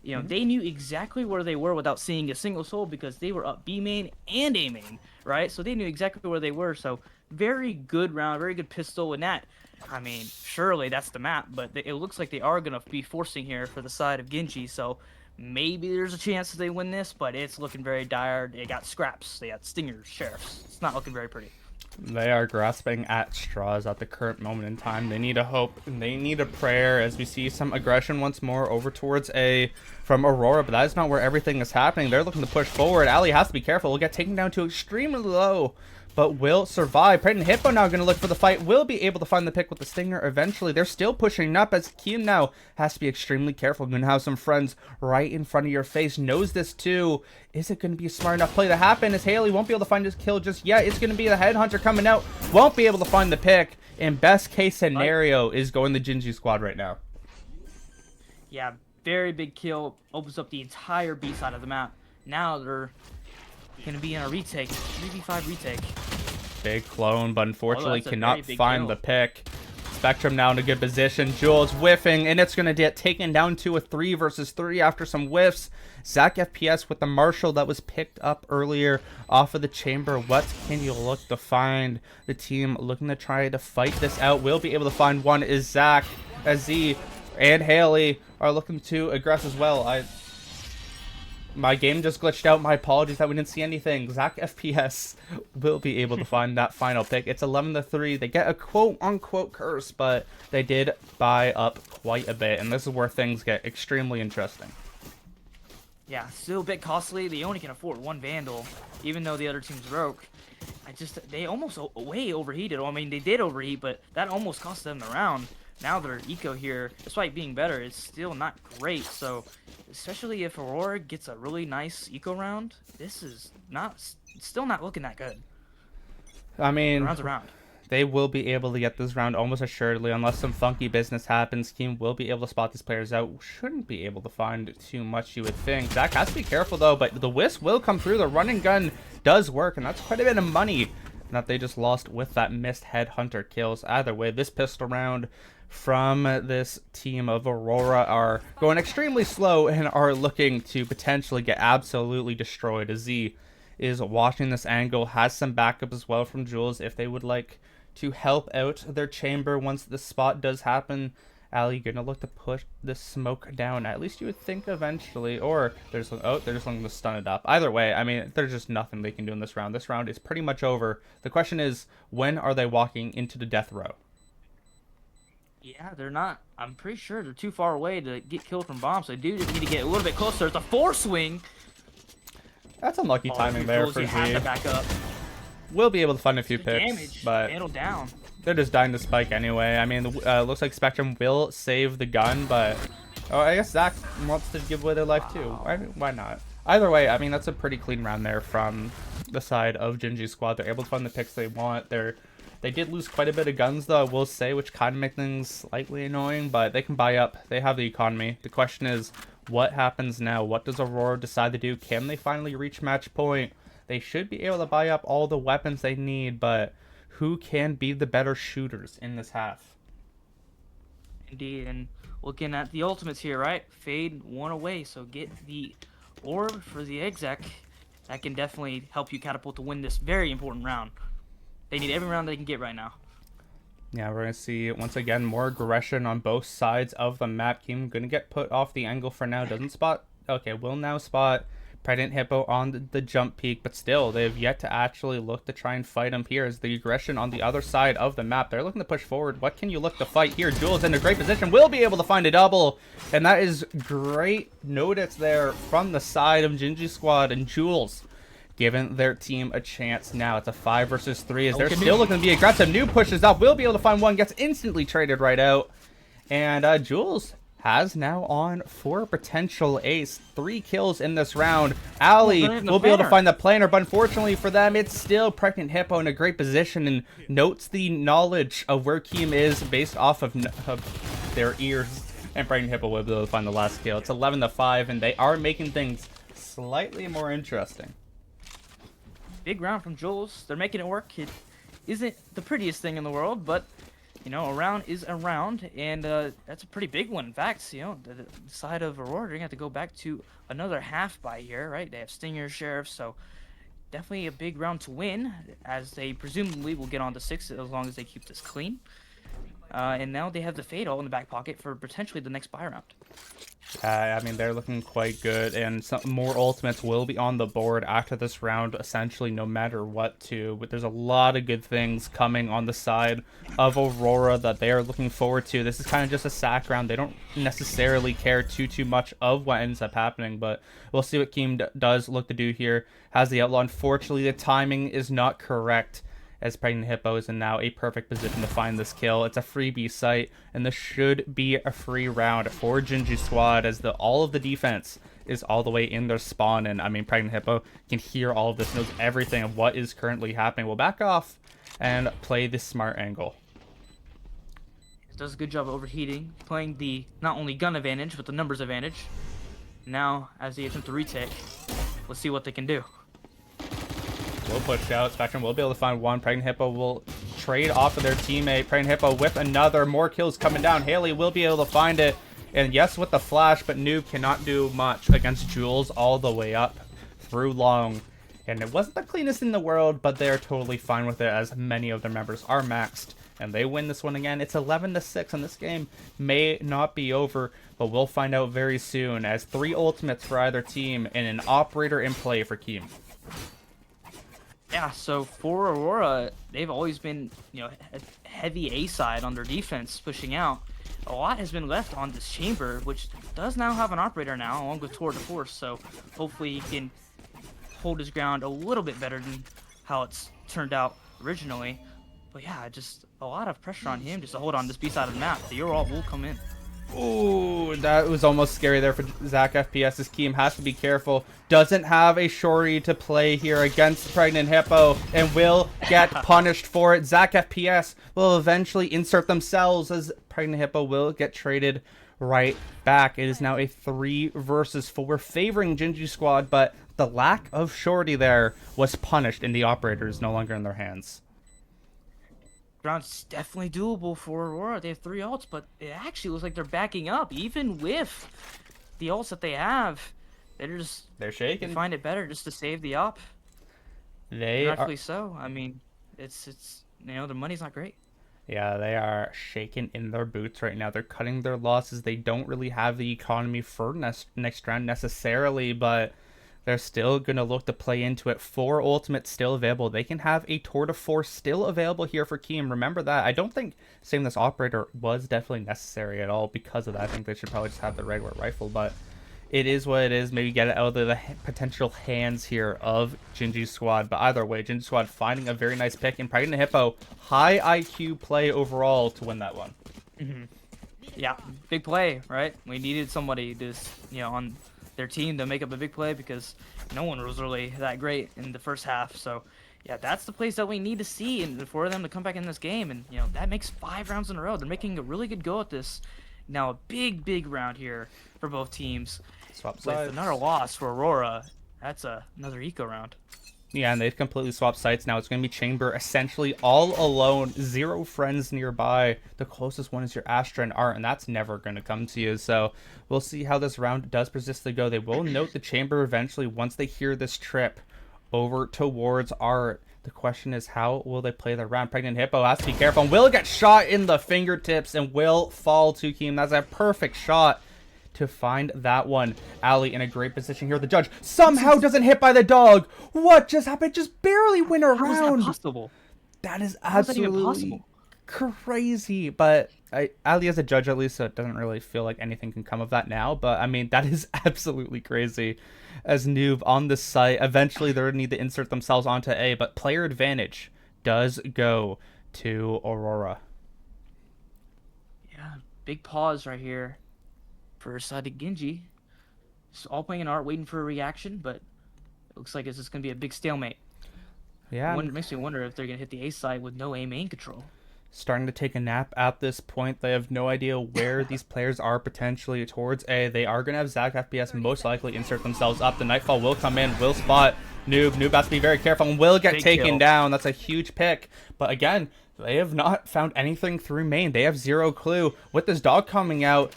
You know, they knew exactly where they were without seeing a single soul because they were up B main and A main, right? So they knew exactly where they were. So very good round, very good pistol. And that, I mean, surely that's the map, but it looks like they are going to be forcing here for the side of Ginggy. So maybe there's a chance that they win this, but it's looking very dire. They got scraps, they got stingers, sheriffs. It's not looking very pretty. They are grasping at straws at the current moment in time. They need a hope. They need a prayer as we see some aggression once more over towards A from Aurora, but that is not where everything is happening. They're looking to push forward. Ali has to be careful. Will get taken down to extremely low, but will survive. Pregnant Hippo now going to look for the fight. Will be able to find the pick with the stinger eventually. They're still pushing up as Keem now has to be extremely careful. Going to have some friends right in front of your face. Knows this too. Is it going to be a smart enough play to happen as Haley won't be able to find his kill just yet? It's going to be the headhunter coming out. Won't be able to find the pick. And best case scenario is going the Ginggy squad right now. Yeah, very big kill. Opens up the entire B side of the map. Now they're going to be in a retake. 3v5 retake. Big clone, but unfortunately cannot very big find kill. the pick. Spectrum now in a good position. Jules whiffing, and it's going to get taken down to a 3 versus 3 after some whiffs. Zach FPS with the Marshall that was picked up earlier off of the chamber. What can you look to find? The team looking to try to fight this out. Will be able to find one is Zach, as Z and Haley are looking to aggress as well. My game just glitched out. My apologies that we didn't see anything. Zach FPS will be able to find that final pick. It's 11-3. They get a quote-unquote curse, but they did buy up quite a bit, and this is where things get extremely interesting. Yeah, still a bit costly. They only can afford 1 Vandal, even though the other team's broke. They almost way overheated. Well, I mean, they did overheat, but that almost cost them the round. Now their eco here, despite being better, is still not great. So, especially if Aurora gets a really nice eco round, this is still not looking that good. I mean, round's a round. They will be able to get this round almost assuredly, unless some funky business happens. Team will be able to spot these players out. Shouldn't be able to find too much, you would think. Zach has to be careful, though, but the wisp will come through. The running gun does work, and that's quite a bit of money that they just lost with that missed headhunter kills. Either way, this pistol round from this team of Aurora are going extremely slow and are looking to potentially get absolutely destroyed. As Z is watching this angle, has some backup as well from Jules if they would like to help out their chamber once the spot does happen, Ali gonna look to push the smoke down. At least you would think eventually. Or they're just looking to stun it up. Either way, I mean, there's just nothing they can do in this round. This round is pretty much over. The question is, when are they walking into the death row? Yeah, they're not. I'm pretty sure they're too far away to get killed from bombs. So they do just need to get a little bit closer. It's a 4-swing. That's unlucky timing there for You have Z. to back up. We'll be able to find a few picks, Damage. but Handle down. they're just dying to spike anyway. I mean, looks like Spectrum will save the gun, but oh, I guess Zach wants to give away their life too. Why not? Either way, I mean, that's a pretty clean round there from the side of Gingy squad. They're able to find the picks they want. They did lose quite a bit of guns, though, I will say, which kind of make things slightly annoying, but they can buy up. They have the economy. The question is, what happens now? What does Aurora decide to do? Can they finally reach match point? They should be able to buy up all the weapons they need, but who can be the better shooters in this half? Indeed, and looking at the ultimates here, right? Fade one away, so get the orb for the exec. That can definitely help you catapult to win this very important round. They need every round they can get right now. Yeah, we're going to see, once again, more aggression on both sides of the map. Team going to get put off the angle for now. Doesn't spot... Okay, will now spot Pregnant Hippo on the jump peak, but still, they have yet to actually look to try and fight him here. As the aggression on the other side of the map, they're looking to push forward. What can you look to fight here? Jules in a great position, will be able to find a double, and that is great notice there from the side of Gingy Squad, and Jules giving their team a chance now. It's a 5 versus 3 as they're still looking to be aggressive. New pushes up, will be able to find one, gets instantly traded right out, and Jules has now on 4 potential ace. 3 kills in this round. Ali will be able to find the planner, but unfortunately for them, it's still Pregnant Hippo in a great position and notes the knowledge of where Keem is based off of their ears. And Pregnant Hippo will be able to find the last kill. It's 11-5, and they are making things slightly more interesting. Big round from Jules. They're making it work. It isn't the prettiest thing in the world, but you know, a round is a round, and that's a pretty big one. In fact, you know, the side of Aurora, they're going to have to go back to another half by here, right? They have Stinger, Sheriff, so definitely a big round to win, as they presumably will get on to 6 as long as they keep this clean. And now they have the Fade all in the back pocket for potentially the next buy round. I mean, they're looking quite good, and some more ultimates will be on the board after this round, essentially no matter what, too. But there's a lot of good things coming on the side of Aurora that they are looking forward to. This is kind of just a sack round. They don't necessarily care too much of what ends up happening, but we'll see what Keem does look to do here. Has the Outlaw. Unfortunately, the timing is not correct, as Pregnant Hippo is in now a perfect position to find this kill. It's a freebie site, and this should be a free round for Gingy Squad, as all of the defense is all the way in their spawn. And I mean, Pregnant Hippo can hear all of this, knows everything of what is currently happening. We'll back off and play the smart angle. It does a good job of overheating, playing the not only gun advantage, but the numbers advantage. Now, as they attempt to retake, let's see what they can do. Will push out. Spectrum will be able to find one. Pregnant Hippo will trade off of their teammate. Pregnant Hippo with another. More kills coming down. Haley will be able to find it. And yes, with the flash, but Noob cannot do much against Jules all the way up through long. And it wasn't the cleanest in the world, but they're totally fine with it, as many of their members are maxed. And they win this one again. It's 11-6, and this game may not be over, but we'll find out very soon, as 3 ultimates for either team and an operator in play for Keem. Yeah, so for Aurora, they've always been, you know, a heavy A side on their defense, pushing out. A lot has been left on this chamber, which does now have an operator now, along with Tour de Force, so hopefully he can hold his ground a little bit better than how it's turned out originally. But yeah, just a lot of pressure on him just to hold on this B side of the map. The Aurora will come in. Ooh, that was almost scary there for Zach FPS's Keem. Has to be careful. Doesn't have a shorty to play here against Pregnant Hippo, and will get punished for it. Zach FPS will eventually insert themselves, as Pregnant Hippo will get traded right back. It is now a 3 versus 4 favoring Gingy Squad, but the lack of shorty there was punished, and the operator is no longer in their hands. Ground's definitely doable for Aurora. They have 3 ults, but it actually looks like they're backing up, even with the ults that they have. They're shaking. They find it better just to save the op. Rightfully so. I mean, it's you know, the money's not great. Yeah, they are shaking in their boots right now. They're cutting their losses. They don't really have the economy for next round necessarily, but they're still going to look to play into it. 4 ultimates still available. They can have a tour de force still available here for Keem. Remember that. I don't think saving this operator was definitely necessary at all because of that. I think they should probably just have the regular rifle, but it is what it is. Maybe get it out of the potential hands here of Gingy's squad. But either way, Gingy's squad finding a very nice pick. And Pregnant Hippo, high IQ play overall to win that one. Yeah, big play, right? We needed somebody to, on their team to make up a big play because no one was really that great in the first half. So, yeah, that's the plays that we need to see and for them to come back in this game. And, that makes 5 rounds in a row. They're making a really good go at this. Now, a big round here for both teams. Swap With sides. another loss for Aurora, that's another eco round. Yeah, and they've completely swapped sites now. It's going to be Chamber essentially all alone, 0 friends nearby. The closest one is your Astra and Art, and that's never going to come to you. So we'll see how this round does persistently go. They will note the Chamber eventually once they hear this trip over towards Art. The question is, how will they play the round? Pregnant Hippo has to be careful and will get shot in the fingertips and will fall to Keem. That's a perfect shot to find that one. Ali in a great position here. The judge somehow doesn't hit by the dog. What just happened? Just barely win a How is round. that possible? That is How is that even absolutely possible? crazy. But Ali as a judge at least, so it doesn't really feel like anything can come of that now. But I mean, that is absolutely crazy. As Noob on the site, eventually they're gonna need to insert themselves onto A, but player advantage does go to Aurora. Yeah, big pause right here for side of Ginggy. Just all playing an Art, waiting for a reaction, but it looks like it's just going to be a big stalemate. Yeah, It makes me wonder if they're going to hit the A side with no A main control. starting to take a nap at this point. They have no idea where these players are potentially towards A. They are going to have Zach FPS most likely insert themselves up. The Nightfall will come in, will spot Noob. Noob has to be very careful and will get Big taken kill. down. That's a huge pick. But again, they have not found anything through main. They have 0 clue. With this dog coming out,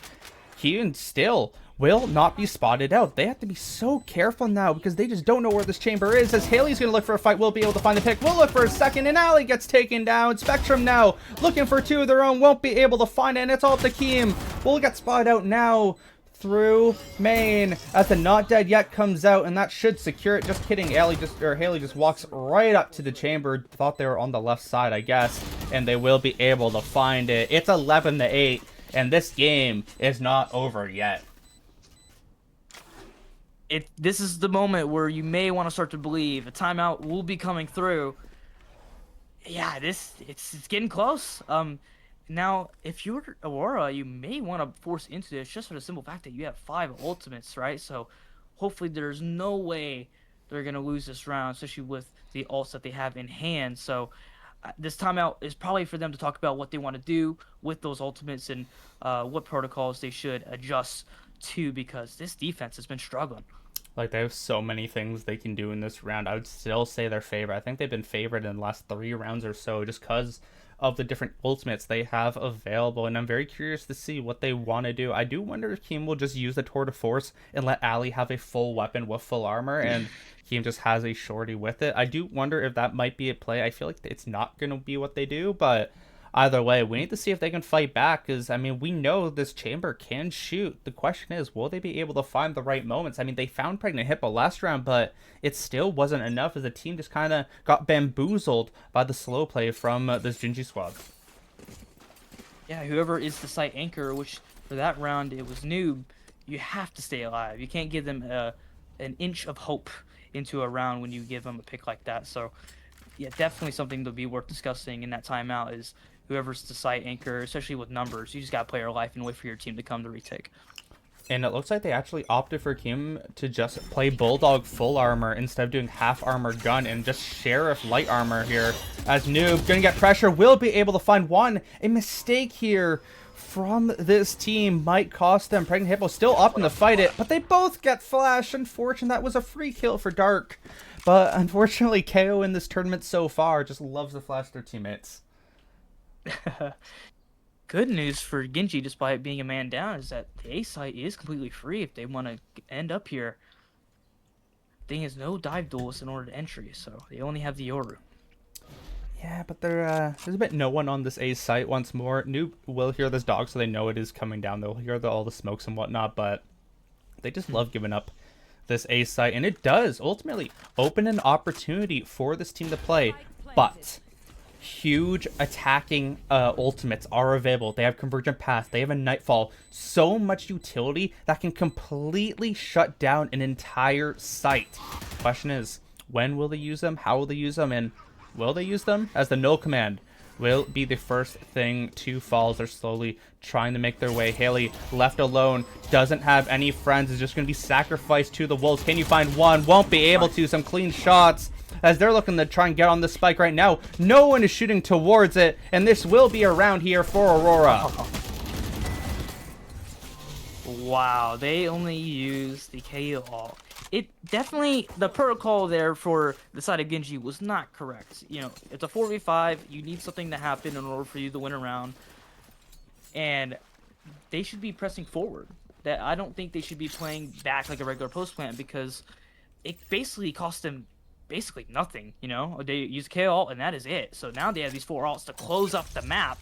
he still will not be spotted out. They have to be so careful now because they just don't know where this chamber is. As Haley's going to look for a fight, will be able to find the pick. Will look for a second, and Ali gets taken down. Spectrum now looking for 2 of their own. Won't be able to find it, and it's all up to Keem. Will get spotted out now through main as the Not Dead Yet comes out, and that should secure it. Just kidding. Haley just walks right up to the chamber. Thought they were on the left side, I guess, and they will be able to find it. It's 11-8, and this game is not over yet. This is the moment where you may want to start to believe a timeout will be coming through. Yeah, it's getting close. Now, if you're Aurora, you may want to force into this just for the simple fact that you have 5 ultimates, right? So hopefully there's no way they're going to lose this round, especially with the ults that they have in hand. So this timeout is probably for them to talk about what they want to do with those ultimates and what protocols they should adjust to, because this defense has been struggling. Like, they have so many things they can do in this round. I would still say they're favored. I think they've been favored in the last 3 rounds or so just because of the different ultimates they have available, and I'm very curious to see what they want to do. I do wonder if Keem will just use the Tour de Force and let Ali have a full weapon with full armor, and Keem just has a shorty with it. I do wonder if that might be a play. I feel like it's not going to be what they do, but either way, we need to see if they can fight back, because, I mean, we know this chamber can shoot. The question is, will they be able to find the right moments? I mean, they found Pregnant Hippo last round, but it still wasn't enough, as the team just kind of got bamboozled by the slow play from this Ginggy squad. Yeah, whoever is the site anchor, which for that round it was Noob, you have to stay alive. You can't give them an inch of hope into a round when you give them a pick like that. So, yeah, definitely something to be worth discussing in that timeout is whoever's the site anchor, especially with numbers. You just got to play your life and wait for your team to come to retake. And it looks like they actually opted for Kim to just play Bulldog full armor instead of doing half armor gun and just Sheriff light armor here. As Noob gonna get pressure, will be able to find one. A mistake here from this team might cost them. Pregnant Hippo still opting to fight it, but they both get flash. Unfortunately, that was a free kill for Dark. But unfortunately, KO in this tournament so far just loves to flash their teammates. Good news for Ginggy, despite being a man down, is that the A site is completely free if they want to end up here. Thing is, no dive duelists in order to entry, so they only have the Yoru. Yeah, but there's a bit no one on this A site once more. Noob will hear this dog, so they know it is coming down. They'll hear all the smokes and whatnot, but they just love giving up this A site, and it does ultimately open an opportunity for this team to play. But huge attacking ultimates are available. They have Convergent Path, they have a Nightfall, so much utility that can completely shut down an entire site. Question is, when will they use them? How will they use them? And will they use them? As the null command will be the first thing to fall as they're slowly trying to make their way. Haley, left alone, doesn't have any friends, is just going to be sacrificed to the wolves. Can you find one? Won't be able to. Some clean shots as they're looking to try and get on the spike right now. No one is shooting towards it, and this will be a round here for Aurora. Wow, they only use the KO ult. It definitely, the protocol there for the side of Ginggy was not correct. You know, it's a 4v5. You need something to happen in order for you to win a round. And they should be pressing forward. That I don't think they should be playing back like a regular post plant, because it basically cost them basically nothing, you know? They use KO ult and that is it. So now they have these 4 ults to close up the map.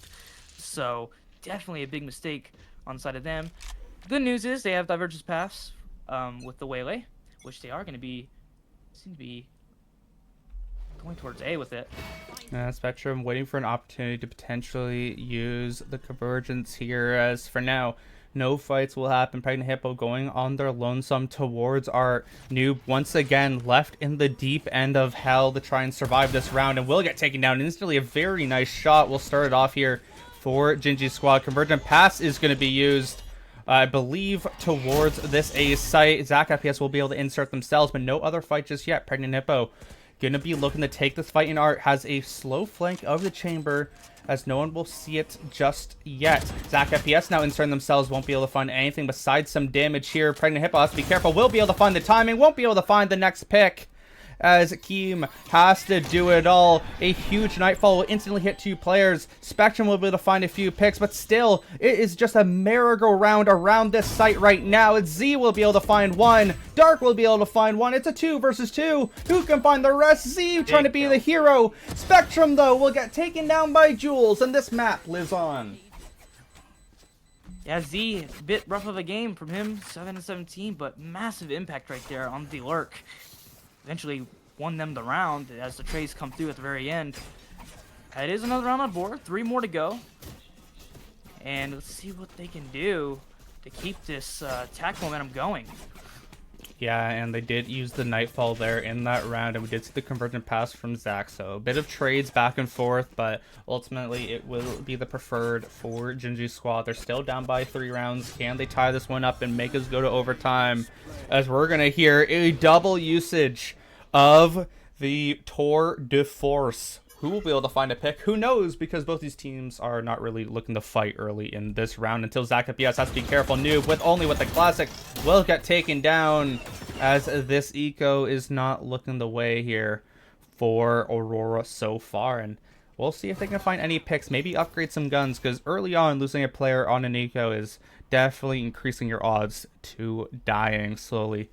So definitely a big mistake on the side of them. Good news is they have Divergence Paths with the Waylay, which they are going to be, seem to be going towards A with it. Spectrum waiting for an opportunity to potentially use the Convergence here, as for now, no fights will happen. Pregnant Hippo going on their lonesome towards our Noob, once again left in the deep end of hell to try and survive this round, and will get taken down instantly. A very nice shot will start it off here for Ginggy squad. Convergent Pass is going to be used, I believe, towards this A site. Zach FPS will be able to insert themselves, but no other fight just yet. Pregnant Hippo gonna be looking to take this fight in art. Has a slow flank of the chamber, as no one will see it just yet. Zach FPS now inserting themselves, won't be able to find anything besides some damage here. Pregnant Hippo has to be careful, will be able to find the timing, won't be able to find the next pick, as Keem has to do it all. A huge Nightfall will instantly hit 2 players. Spectrum will be able to find a few picks, but still, it is just a merry-go-round around this site right now. Z will be able to find 1. Dark will be able to find 1. It's a 2 versus 2. Who can find the rest? Z trying to be the hero. Spectrum, though, will get taken down by Jules, and this map lives on. Yeah, Z, a bit rough of a game from him, 7-17, but massive impact right there on the lurk. Eventually won them the round as the trades come through at the very end. It is another round on board, 3 more to go. And let's see what they can do to keep this attack momentum going. Yeah, and they did use the Nightfall there in that round, and we did see the Convergent Pass from Zach, so a bit of trades back and forth, but ultimately it will be the preferred for Ginggy squad. They're still down by 3 rounds. Can they tie this one up and make us go to overtime? As we're going to hear a double usage of the Tour de Force. Who will be able to find a pick? Who knows? Because both these teams are not really looking to fight early in this round until Zach FPS has to be careful. Noob with the classic will get taken down, as this eco is not looking the way here for Aurora so far. And we'll see if they can find any picks. Maybe upgrade some guns, because early on losing a player on an eco is definitely increasing your odds to dying slowly.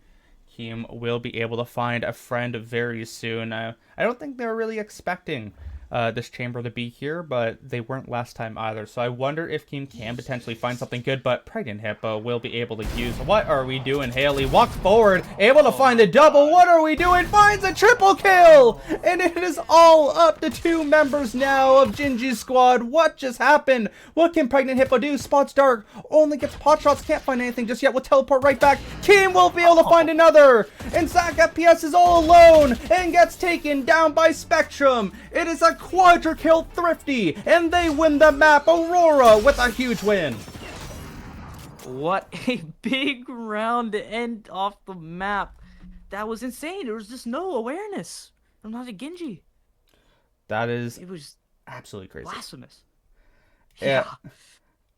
Keem will be able to find a friend very soon. I don't think they were really expecting this chamber to be here, but they weren't last time either. So I wonder if Keem can potentially find something good, but Pregnant Hippo will be able to use. What are we doing? Haley walks forward, able to find the double. What are we doing? Finds a triple kill! And it is all up to 2 members now of Ginggy squad. What just happened? What can Pregnant Hippo do? Spots Dark, only gets pot shots, can't find anything just yet. Will teleport right back. Keem will be able to find another. And Zach FPS is all alone and gets taken down by Spectrum. It is a quadra kill Thrifty, and they win the map. Aurora with a huge win. What a big round to end off the map. That was insane. There was just no awareness from not a Ginggy. That is, it was absolutely crazy. Blasphemous. Yeah.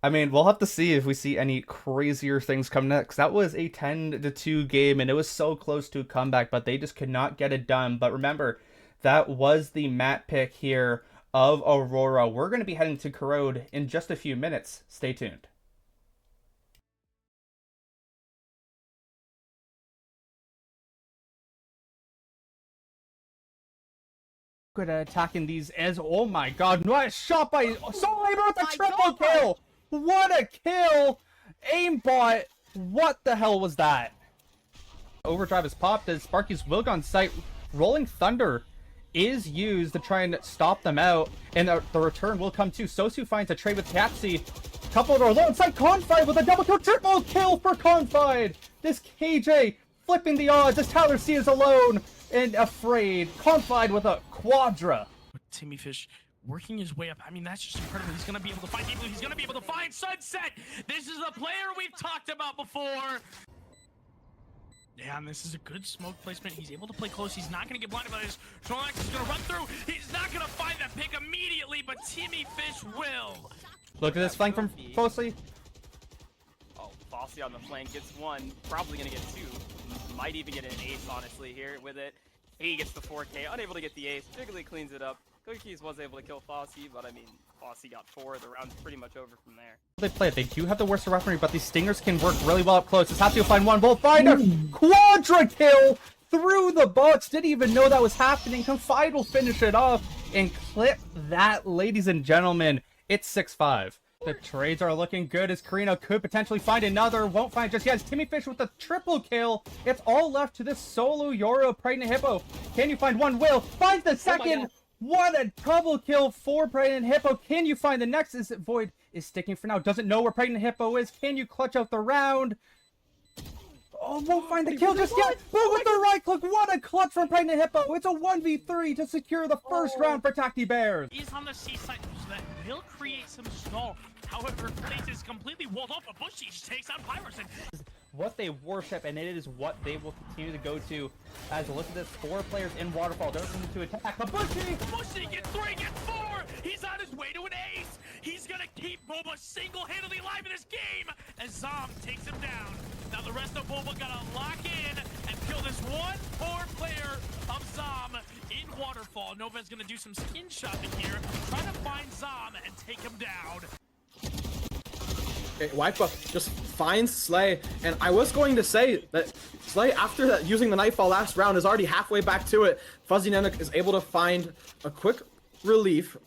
I mean, we'll have to see if we see any crazier things come next. That was a 10-2 game, and it was so close to a comeback, but they just could not get it done. But remember, that was the map pick here of Aurora. We're going to be heading to Corrode in just a few minutes. Stay tuned. Good at attacking these as, oh my god, nice shot by Soulhaber with the My triple God. kill! What a kill! Aimbot, what the hell was that? Overdrive is popped as Sparky's will go on site. Rolling Thunder is used to try and stop them out, and the return will come too. Sosu finds a trade with Tapsy. Coupled or alongside Confide with a double kill, triple kill for Confide! This KJ flipping the odds as Tyler C is alone and afraid. Confide with a quadra. Timmy Fish working his way up. I mean, that's just incredible. He's going to be able to find people. He's going to be able to find Sunset. This is a player we've talked about before. Yeah, and this is a good smoke placement. He's able to play close. He's not going to get blinded by this. Snorlax is going to run through. He's not going to find that pick immediately, but Timmy Fish will. Look at this flank from closely. Oh, Fossey on the flank gets one, probably gonna get two. Might even get an ace, honestly, here with it. He gets the 4K, unable to get the ace. Jiggly cleans it up. Cookies was able to kill Fossey, but I mean, Fossey got 4. The round's pretty much over from there. They play it. They do have the worst weaponry, but these stingers can work really well up close. It's have to find one. Bolt find a quadra kill through the box. Didn't even know that was happening. Confide will finish it off and clip that, ladies and gentlemen. It's 6-5. The trades are looking good as Karina could potentially find another. Won't find just yet. Timmy Fish with the triple kill. It's all left to this solo Yoro Pregnant Hippo. Can you find one? Will finds the second. What a double kill for Pregnant Hippo. Can you find the next? Is it Void is sticking for now. Doesn't know where Pregnant Hippo is. Can you clutch out the round? Oh, won't find the kill just yet. But with the right click, what a clutch from Pregnant Hippo. It's a 1v3 to secure the first round for Tacti Bears. He's on the seaside, so that will create some stall. However, place is completely walled off. A Bushy takes out Pyroson. What they worship, and it is what they will continue to go to. As look at this, 4 players in Waterfall. They're looking to attack. But Bushy gets 3, gets 4. He's on his way to an ace. He's gonna keep Boba single-handedly alive in this game as Zom takes him down. Now the rest of Boba gotta lock in and kill this one poor player of Zom in Waterfall. Nova's gonna do some skin shopping here, trying to find Zom and take him down. Okay, Wipe Up just finds Slay, and I was going to say that Slay, after that, using the Nightfall last round, is already halfway back to it. Fuzzy Nanook is able to find a quick relief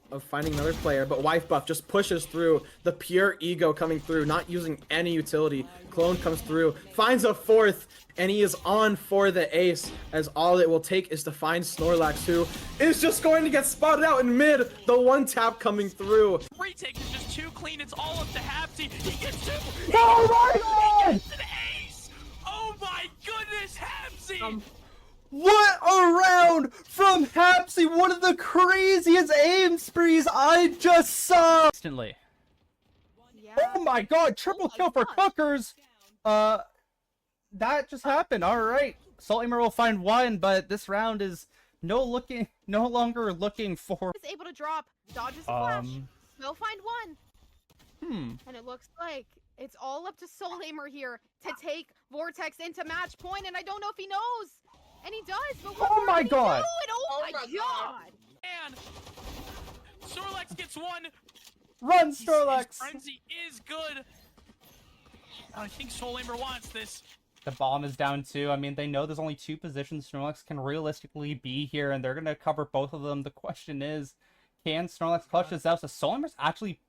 of finding another player, but Wife Buff just pushes through. The pure ego coming through, not using any utility. Clone comes through, finds a 4th, and he is on for the ace, as all it will take is to find Snorlax, who is just going to get spotted out in mid. The one tap coming through. Retake is just too clean. It's all up to Hapsy. He gets 2. Oh my god! He gets an ace. Oh my goodness, Hapsy. What a round from Hapsy! One of the craziest aim sprees I just saw! Instantly. Yeah. Oh my god, triple kill for Cookers! That just happened, alright. Salthammer will find 1, but this round is no longer looking for... Is able to drop, dodges the flash. Will find 1. And it looks like it's all up to Soulhamer here to take Vortex into match point, and I don't know if he knows. And he does, but what Oh my god! oh my god! And Snorlax gets 1. Run, His Snorlax! frenzy is good. I think Soulhamer wants this. The bomb is down too. I mean, they know there's only 2 positions Snorlax can realistically be here, and they're going to cover both of them. The question is, can Snorlax clutch this out? So Soulhamer's actually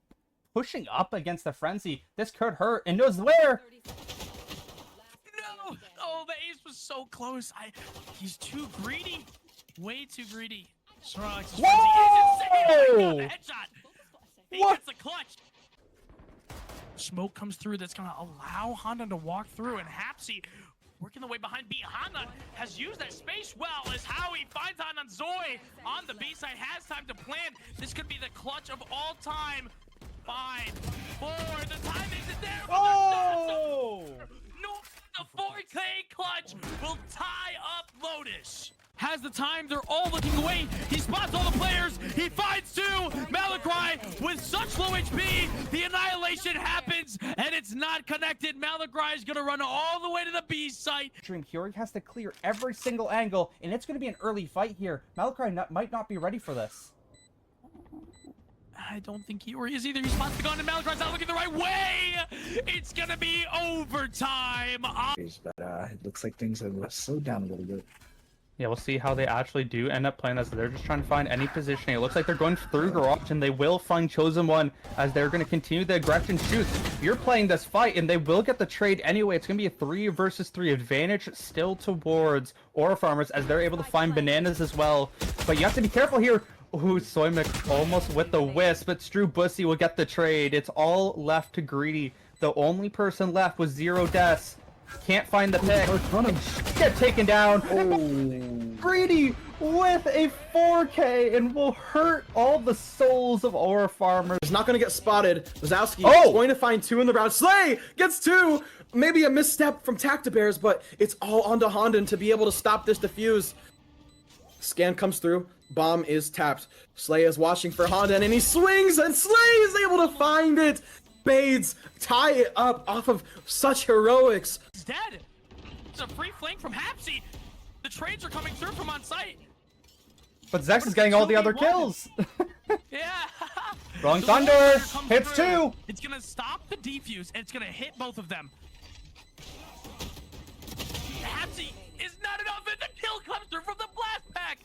pushing up against the frenzy. This could hurt, and knows where! No! Oh, the ace was so close. He's too greedy. Way too greedy. Snorlax's frenzy is insane. Oh my god, the headshot. He gets the clutch. Smoke comes through that's going to allow Honda to walk through, and Hapsy working the way behind B. Honda has used that space well as how he finds Honda. Zoe on the B side has time to plan. This could be the clutch of all time. 5, 4, the time isn't there. Oh! No, the 4K clutch will tie up Lotus. Has the time, they're all looking away. He spots all the players. He finds 2. Malacry with such low HP. The annihilation happens, and it's not connected. Malacry is gonna run all the way to the B site. Dream Fury has to clear every single angle, and it's going to be an early fight here. Malacry might not be ready for this. I don't think he is either. He spots the gun, and Malacry's not looking the right way. It's gonna be overtime. But it looks like things have slowed down a little bit. Yeah, we'll see how they actually do end up playing this. They're just trying to find any positioning. It looks like they're going through garage, and they will find Chosen One as they're going to continue the aggression shoots. You're playing this fight, and they will get the trade anyway. It's going to be a 3 versus 3 advantage still towards Aura Farmers as they're able to find bananas as well. But you have to be careful here. Ooh, Soymik almost with the wisp, but Strew Bussy will get the trade. It's all left to Greedy. The only person left was Zero Deaths. Can't find the pick. Get taken down. Greedy with a 4K and will hurt all the souls of Aura Farmers. He's not going to get spotted. Wazowski Oh! is going to find 2 in the round. Slay gets 2. Maybe a misstep from Tactibears, but it's all onto Hondon to be able to stop this defuse. Scan comes through. Bomb is tapped. Slay is watching for Hondon, and he swings, and Slay is able to find it. Spades tie it up off of such heroics. He's dead. It's a free flank from Hapsy. The trades are coming through from on site. But Zex is getting all the other kills. Yeah. Rolling The Thunder Warrior comes hits through. 2. It's gonna stop the defuse, and it's gonna hit both of them. Hapsy is not enough, and the kill comes through from the blast pack.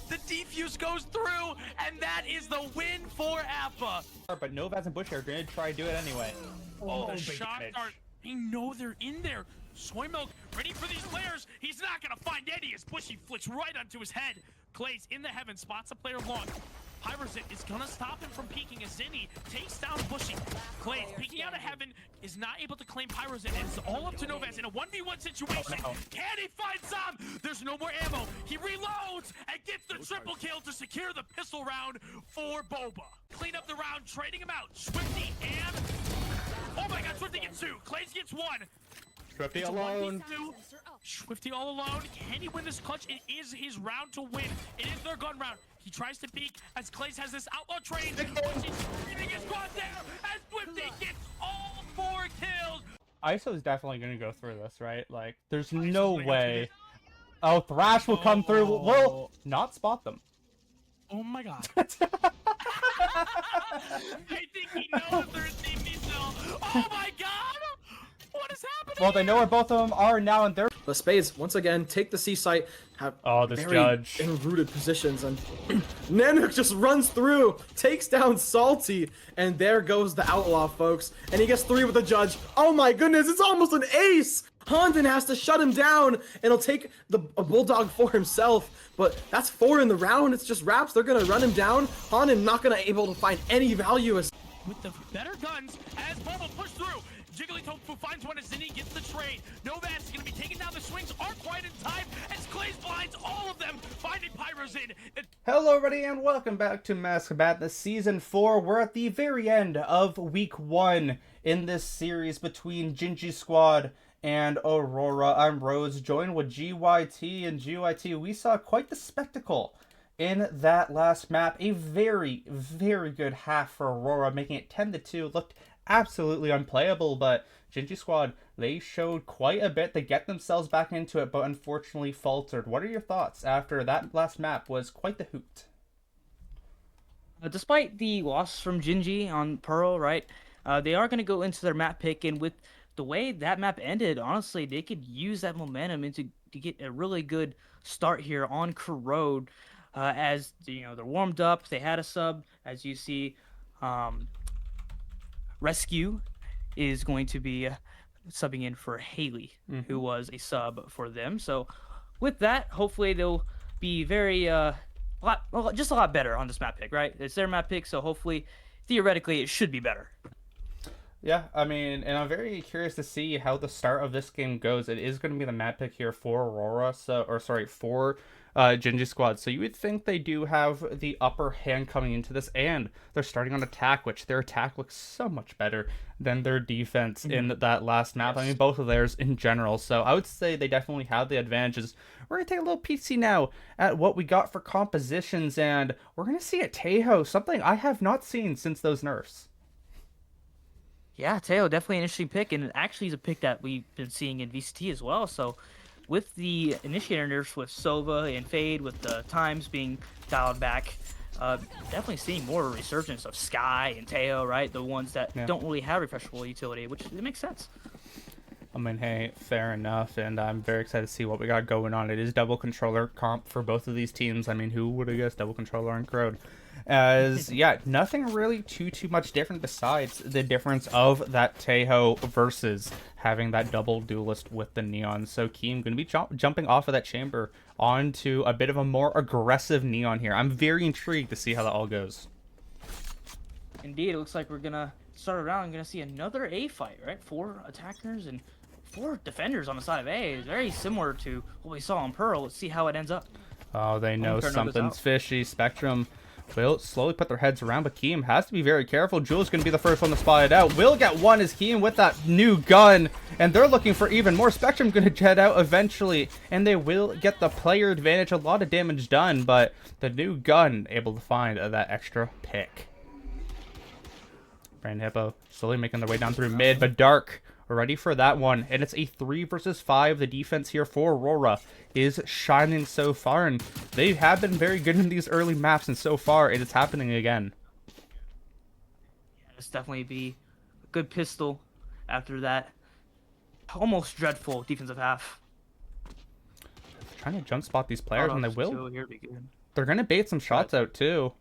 The defuse goes through, and that is the win for Appa. But Novaz and Bush are going to try to do it anyway. Oh, the big shots damage. are. They know they're in there. Soy Milk ready for these players. He's not gonna find any as Bushy flicks right onto his head. Clay's in the heaven, spots a player long. Pyrosit is gonna stop him from peeking as Zinni takes down Bushy. Clay's peeking out of heaven, is not able to claim Pyrosit. It's all up to Novaz in a 1v1 situation. Oh, no. Can he find some? There's no more ammo. He reloads and gets the triple kill to secure the pistol round for Boba. Clean up the round, trading him out. Swifty and... Oh my god, Swifty gets 2. Clays gets 1. Swifty It's a alone. 1v2. Swifty all alone. Can he win this clutch? It is his round to win. It is their gun round. He tries to peek as Clays has this outlaw train. He's shooting his squad there as Swifty gets all 4 kills. ISO is definitely going to go through this, right? Like, there's no way. Oh, Thrash will come through. Will not spot them. Oh my god. I think he knows there's DP still. Oh my god! What is happening? Well, they know where both of them are now, and they're... The Spades, once again, take the C site, have this very judge. enrooted positions, and Nanook just runs through, takes down Salty, and there goes the Outlaw, folks. And he gets 3 with the judge. Oh my goodness, it's almost an ace! Hondon has to shut him down, and he'll take a Bulldog for himself. But that's 4 in the round. It's just wraps. They're gonna run him down. Hondon not gonna able to find any value as with the better guns as Boba pushed through. Jigglytofu finds one as Zinni gets the trade. Novaz is going to be taking down the swings. Aren't quite in time as Clays blinds all of them, finding Pyros in. Hello, everybody, and welcome back to Mask of Madness Season 4. We're at the very end of Week 1 in this series between Ginggy Squad and Aurora. I'm Rose, joined with GYT, and GYT, we saw quite the spectacle in that last map. A very, very good half for Aurora, making it 10-2. Looked absolutely unplayable, but Ginggy Squad, they showed quite a bit to get themselves back into it, but unfortunately faltered. What are your thoughts after that last map was quite the hoot? Despite the loss from Ginggy on Pearl, right, they are going to go into their map pick, and with the way that map ended, honestly, they could use that momentum to get a really good start here on Corrode. As you know, they're warmed up, they had a sub, as you see. Rescue is going to be subbing in for Haley, who was a sub for them. So with that, hopefully they'll be just a lot better on this map pick, right? It's their map pick, so hopefully, theoretically, it should be better. Yeah, I mean, and I'm very curious to see how the start of this game goes. It is going to be the map pick here for Aurora, for Ginggy Squad. So you would think they do have the upper hand coming into this, and they're starting on attack, which their attack looks so much better than their defense in that last map. I mean, both of theirs in general. So I would say they definitely have the advantages. We're going to take a little peek now at what we got for compositions, and we're going to see a Tejo, something I have not seen since those nerfs. Yeah, Teo, definitely an interesting pick, and it actually is a pick that we've been seeing in VCT as well. So with the initiator nerfs with Sova and Fade, with the times being dialed back, definitely seeing more resurgence of Sky and Teo, right? The ones that don't really have refreshable utility, which it makes sense. I mean, hey, fair enough, and I'm very excited to see what we got going on. It is double controller comp for both of these teams. I mean, who would have guessed double controller and Crowd? As, yeah, nothing really too much different besides the difference of that Tejo versus having that double duelist with the Neon. So Keem going to be jumping off of that chamber onto a bit of a more aggressive Neon here. I'm very intrigued to see how that all goes. Indeed, it looks like we're going to start around and going to see another A fight, right? 4 attackers and 4 defenders on the side of A. It's very similar to what we saw on Pearl. Let's see how it ends up. Oh, they know something's fishy. Spectrum will slowly put their heads around, but Keem has to be very careful. Jules going to be the first one to spot it out. Will get one as Keem with that new gun, and they're looking for even more. Spectrum going to jet out eventually, and they will get the player advantage. A lot of damage done, but the new gun able to find that extra pick. Brand Hippo slowly making their way down through mid, but Dark ready for that one, and it's a 3 versus 5. The defense here for Aurora is shining so far, and they have been very good in these early maps, and so far it is happening again. Yeah, it's definitely be a good pistol after that almost dreadful defensive half. Trying to jump spot these players, and they will. Here be good. They're going to bait some shots out too.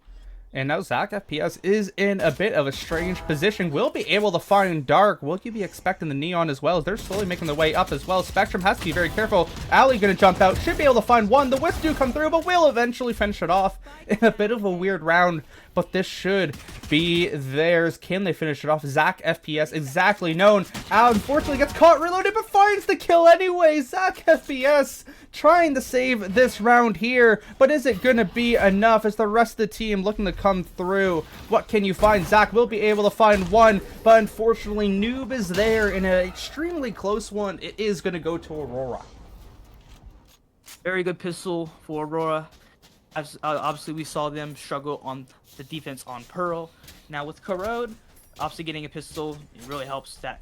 And now Zach FPS is in a bit of a strange position. Will be able to find Dark. Will you be expecting the Neon as well? As they're slowly making their way up as well. Spectrum has to be very careful. Ali going to jump out. Should be able to find one. The Wisp do come through, but will eventually finish it off in a bit of a weird round. But this should be theirs. Can they finish it off? Zach FPS exactly known. Unfortunately gets caught reloaded, but finds the kill anyway. Zach FPS trying to save this round here, but is it going to be enough? Is the rest of the team looking to come through? What can you find? Zach will be able to find one, but unfortunately Noob is there in an extremely close one. It is going to go to Aurora. Very good pistol for Aurora. Obviously, we saw them struggle on the defense on Pearl. Now with Corrode, obviously getting a pistol, it really helps that,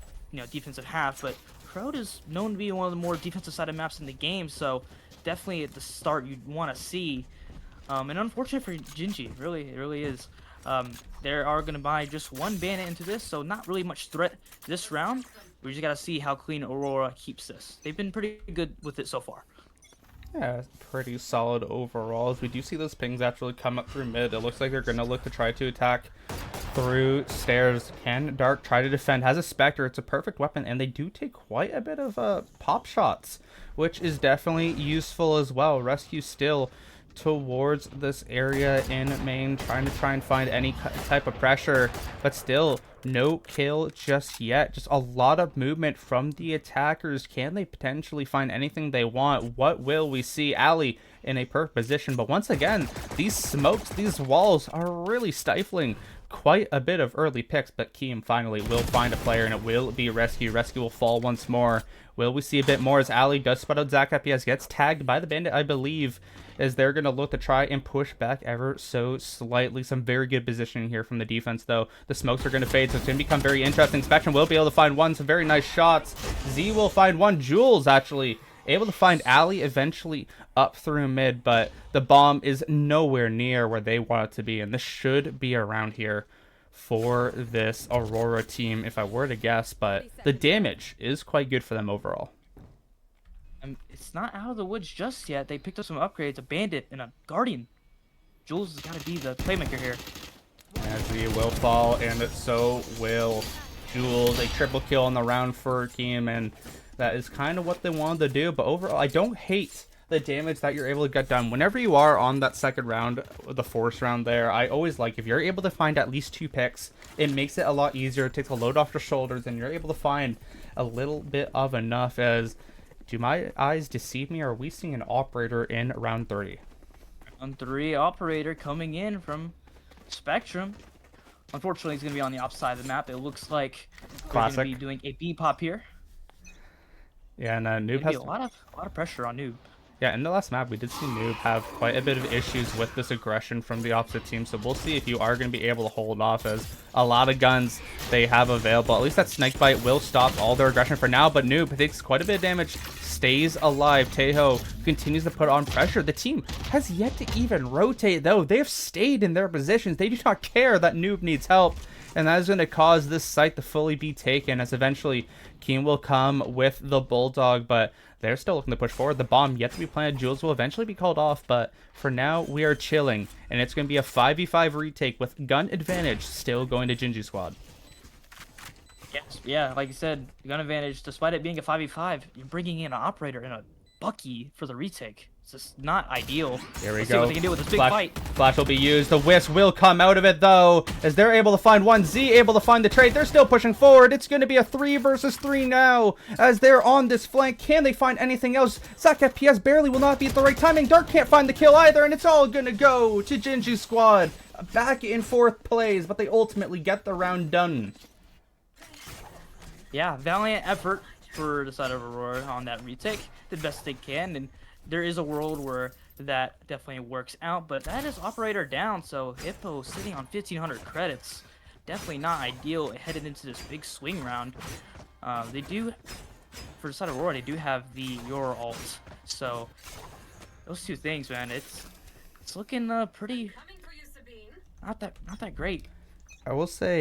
defensive half. But Corrode is known to be one of the more defensive-sided maps in the game, so definitely at the start you'd want to see. And unfortunate for Ginggy, it really is. They are going to buy just one bandit into this, so not really much threat this round. We just got to see how clean Aurora keeps this. They've been pretty good with it so far. Yeah, pretty solid overall. As we do see those pings actually come up through mid, it looks like they're going to look to try to attack through stairs. Can Dark try to defend? Has a Spectre. It's a perfect weapon, and they do take quite a bit of pop shots, which is definitely useful as well. Rescue still towards this area in main, trying to find any type of pressure, but still no kill just yet. Just a lot of movement from the attackers. Can they potentially find anything they want? What will we see? Ali in a perfect position, but once again, these smokes, these walls are really stifling quite a bit of early picks. But Keem finally will find a player, and it will be Rescue. Rescue will fall once more. Will we see a bit more as Ali does spot out Zach FPS, gets tagged by the bandit, I believe, as they're going to look to try and push back ever so slightly. Some very good positioning here from the defense, though. The smokes are going to fade, so it's going to become very interesting. Spectrum will be able to find one. Some very nice shots. Z will find one. Jules actually able to find Ali eventually up through mid, but the bomb is nowhere near where they want it to be, and this should be around here for this Aurora team, if I were to guess, but the damage is quite good for them overall. It's not out of the woods just yet. They picked up some upgrades, a bandit and a guardian. Jules has got to be the playmaker here. As he will fall, and so will Jules. A triple kill on the round for Keem, and that is kind of what they wanted to do. But overall, I don't hate the damage that you're able to get done. Whenever you are on that second round, the force round there, I always like, if you're able to find at least 2 picks, it makes it a lot easier. It takes a load off your shoulders, and you're able to find a little bit of enough. As do my eyes deceive me? Or are we seeing an operator in round 3? Round 3 operator coming in from Spectrum. Unfortunately, he's going to be on the opposite side of the map. It looks like we're going to be doing a B pop here. Yeah, and Noob has a lot of pressure on Noob. Yeah, in the last map, we did see Noob have quite a bit of issues with this aggression from the opposite team, so we'll see if you are going to be able to hold off, as a lot of guns they have available. At least that Snakebite will stop all their aggression for now, but Noob takes quite a bit of damage, stays alive. Tejo continues to put on pressure. The team has yet to even rotate, though. They have stayed in their positions. They do not care that Noob needs help. and that is going to cause this site to fully be taken, as eventually Keem will come with the Bulldog, but they're still looking to push forward. The bomb yet to be planted. Jules will eventually be called off, but for now, we are chilling, and it's going to be a 5v5 retake with gun advantage still going to Ginggy Squad. Yes, yeah, like you said, gun advantage. Despite it being a 5v5, you're bringing in an operator and a Bucky for the retake. It's just not ideal. Here we Let's go. see what they can do with this big fight. Flash will be used. The Wisp will come out of it, though, as they're able to find one. Z able to find the trade. They're still pushing forward. It's going to be a 3 versus 3 now, as they're on this flank. Can they find anything else? Zach FPS barely will not be at the right timing. Dark can't find the kill either, and it's all going to go to Ginggy Squad. Back in 4th place, but they ultimately get the round done. Yeah, valiant effort for the side of Aurora on that retake. The best they can, and there is a world where that definitely works out, but that is operator down, so Hippo sitting on 1,500 credits. Definitely not ideal headed into this big swing round. They do, for the side of Aurora, they do have the Your ult, so those two things, man, it's looking pretty not that great. I will say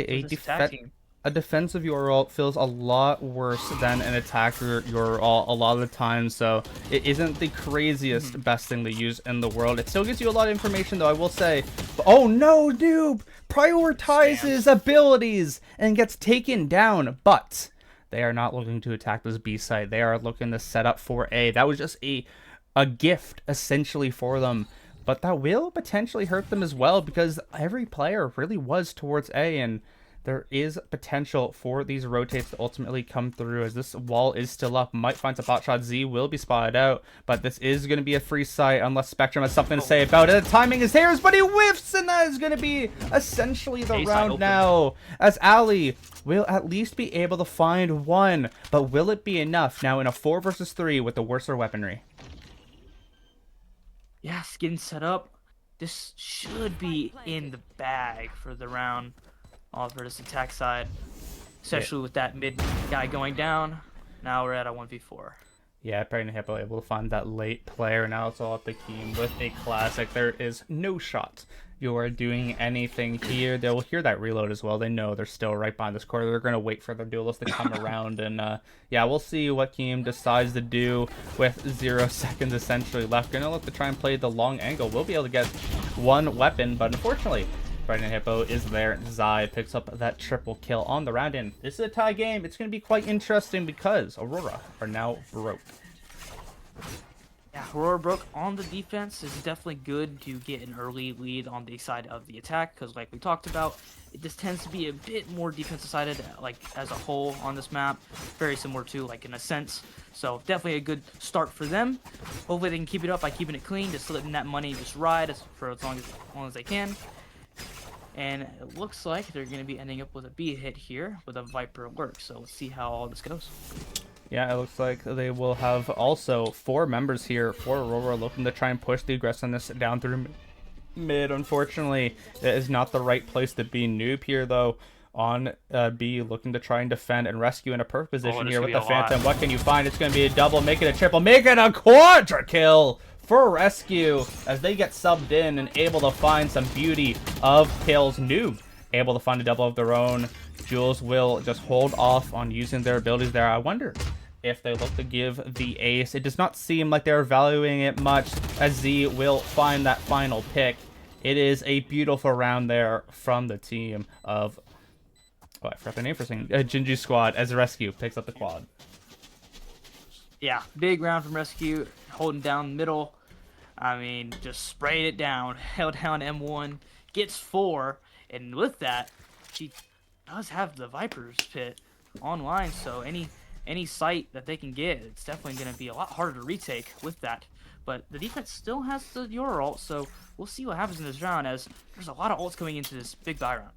a defensive Auroras feels a lot worse than an attacker Auroras a lot of the time, so it isn't the craziest best thing to use in the world. It still gives you a lot of information, though, I will say. But, oh no, Noob prioritizes abilities and gets taken down, but they are not looking to attack this B site. They are looking to set up for A. That was just a gift, essentially, for them. But that will potentially hurt them as well, because every player really was towards A, and there is potential for these rotates to ultimately come through, as this wall is still up. Might find some bot shot. Z will be spotted out, but this is going to be a free site unless Spectrum has something to say about it. The timing is theirs, but he whiffs, and that is going to be essentially the round now, as Ali will at least be able to find one, but will it be enough now in a 4 versus 3 with the worser weaponry? Yes, getting set up. This should be in the bag for the round. All for this attack side, especially with that mid guy going down. Now we're at a 1v4. Yeah, Pregnant Hippo able to find that late player. Now it's all up to Keem with a classic. There is no shot you are doing anything here. They'll hear that reload as well. They know they're still right behind this corner. They're going to wait for their duelist to come around. And yeah, we'll see what Keem decides to do with 0 seconds essentially left. Going to look to try and play the long angle. We'll be able to get one weapon, but unfortunately, Pregnant Hippo is there. Zai picks up that triple kill on the round, and this is a tie game. It's going to be quite interesting because Aurora are now broke. Yeah, Aurora broke on the defense. It's definitely good to get an early lead on the side of the attack, because like we talked about, this tends to be a bit more defensive sided, like as a whole on this map. Very similar to like in a sense. So definitely a good start for them. Hopefully they can keep it up by keeping it clean, just letting that money just ride for as long as they can. And it looks like they're going to be ending up with a B hit here with a Viper lurk. So let's see how all this goes. Yeah, it looks like they will have also 4 members here for Aurora looking to try and push the aggressiveness down through mid. Unfortunately, that is not the right place to be. Noob here, though, on B, looking to try and defend and rescue in a perfect position here with the Phantom. What can you find? It's going to be a double, make it a triple, make it a quadra kill for rescue, as they get subbed in and able to find some beauty of kills. Noob able to find a double of their own. Jules will just hold off on using their abilities there. I wonder if they look to give the ace. It does not seem like they're valuing it much, as Z will find that final pick. It is a beautiful round there from the team of, oh, I forgot the name for a second, Ginggy Squad, as Rescue picks up the quad. Yeah, big round from Rescue, holding down the middle. I mean, just sprayed it down, held down M1, gets 4, and with that, she does have the Viper's Pit online, so any site that they can get, it's definitely going to be a lot harder to retake with that. But the defense still has the Your ult, so we'll see what happens in this round, as there's a lot of ults coming into this big buy round.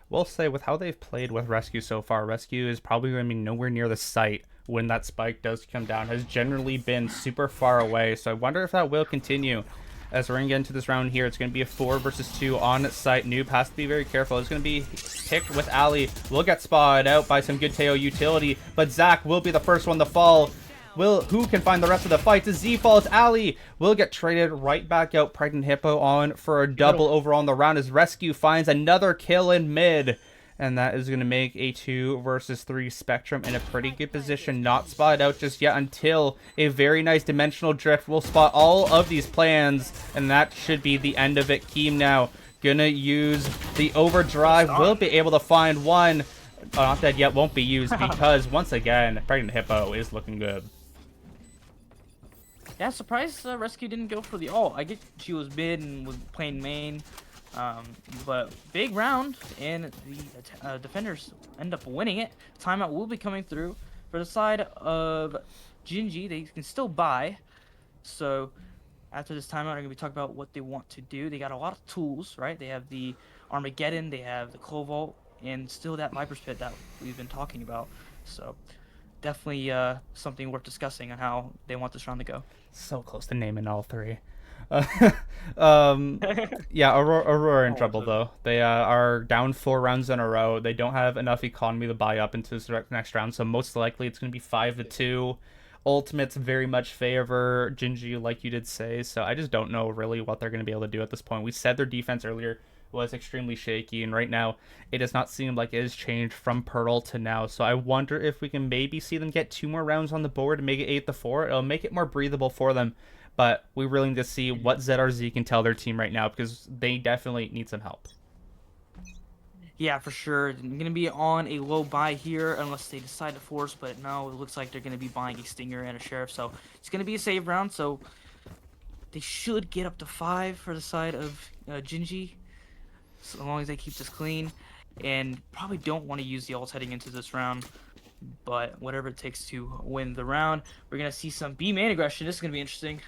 We'll say, with how they've played with Rescue so far, Rescue is probably going to be nowhere near the site when that spike does come down. Has generally been super far away, so I wonder if that will continue. As we're going to get into this round here, it's going to be a 4 versus 2 on site. Noob has to be very careful. It's going to be picked with Ali. Will get spotted out by some good Teo utility, but Zach will be the first one to fall. Who can find the rest of the fight? The Z falls. Ali will get traded right back out. Pregnant Hippo on for a double overall on the round, as Rescue finds another kill in mid. And that is going to make a 2 versus 3 Spectrum in a pretty good position. Not spotted out just yet until a very nice dimensional drift will spot all of these plans. And that should be the end of it. Keem now gonna use the overdrive. Will be able to find one. Oh, not dead yet. Won't be used because, once again, Pregnant Hippo is looking good. Yeah, surprised Rescue didn't go for the ult. I get she was mid and was playing main. But big round, and the defenders end up winning it. Timeout will be coming through for the side of Ginggy. They can still buy. So after this timeout, they're going to be talking about what they want to do. They got a lot of tools, right? They have the Armageddon, they have the Cobalt, and still that Viper's Pit that we've been talking about. So definitely something worth discussing on how they want this round to go. So close to naming all 3. Yeah, Aurora in trouble though. They are down 4 rounds in a row. They don't have enough economy to buy up into this next round, so most likely it's going to be 5-2. Ultimates very much favor Ginggy, like you did say, so I just don't know really what they're going to be able to do at this point. We said their defense earlier was extremely shaky, and right now it does not seem like it has changed from Pearl to now, so I wonder if we can maybe see them get 2 more rounds on the board and make it 8-4. It'll make it more breathable for them. But we really need to see what ZRZ can tell their team right now, because they definitely need some help. Yeah, for sure. They're going to be on a low buy here unless they decide to force, but no, it looks like they're going to be buying a Stinger and a Sheriff. So it's going to be a save round, so they should get up to 5 for the side of Ginggy, so long as they keep this clean. And probably don't want to use the ults heading into this round, but whatever it takes to win the round. We're going to see some B main aggression. This is going to be interesting.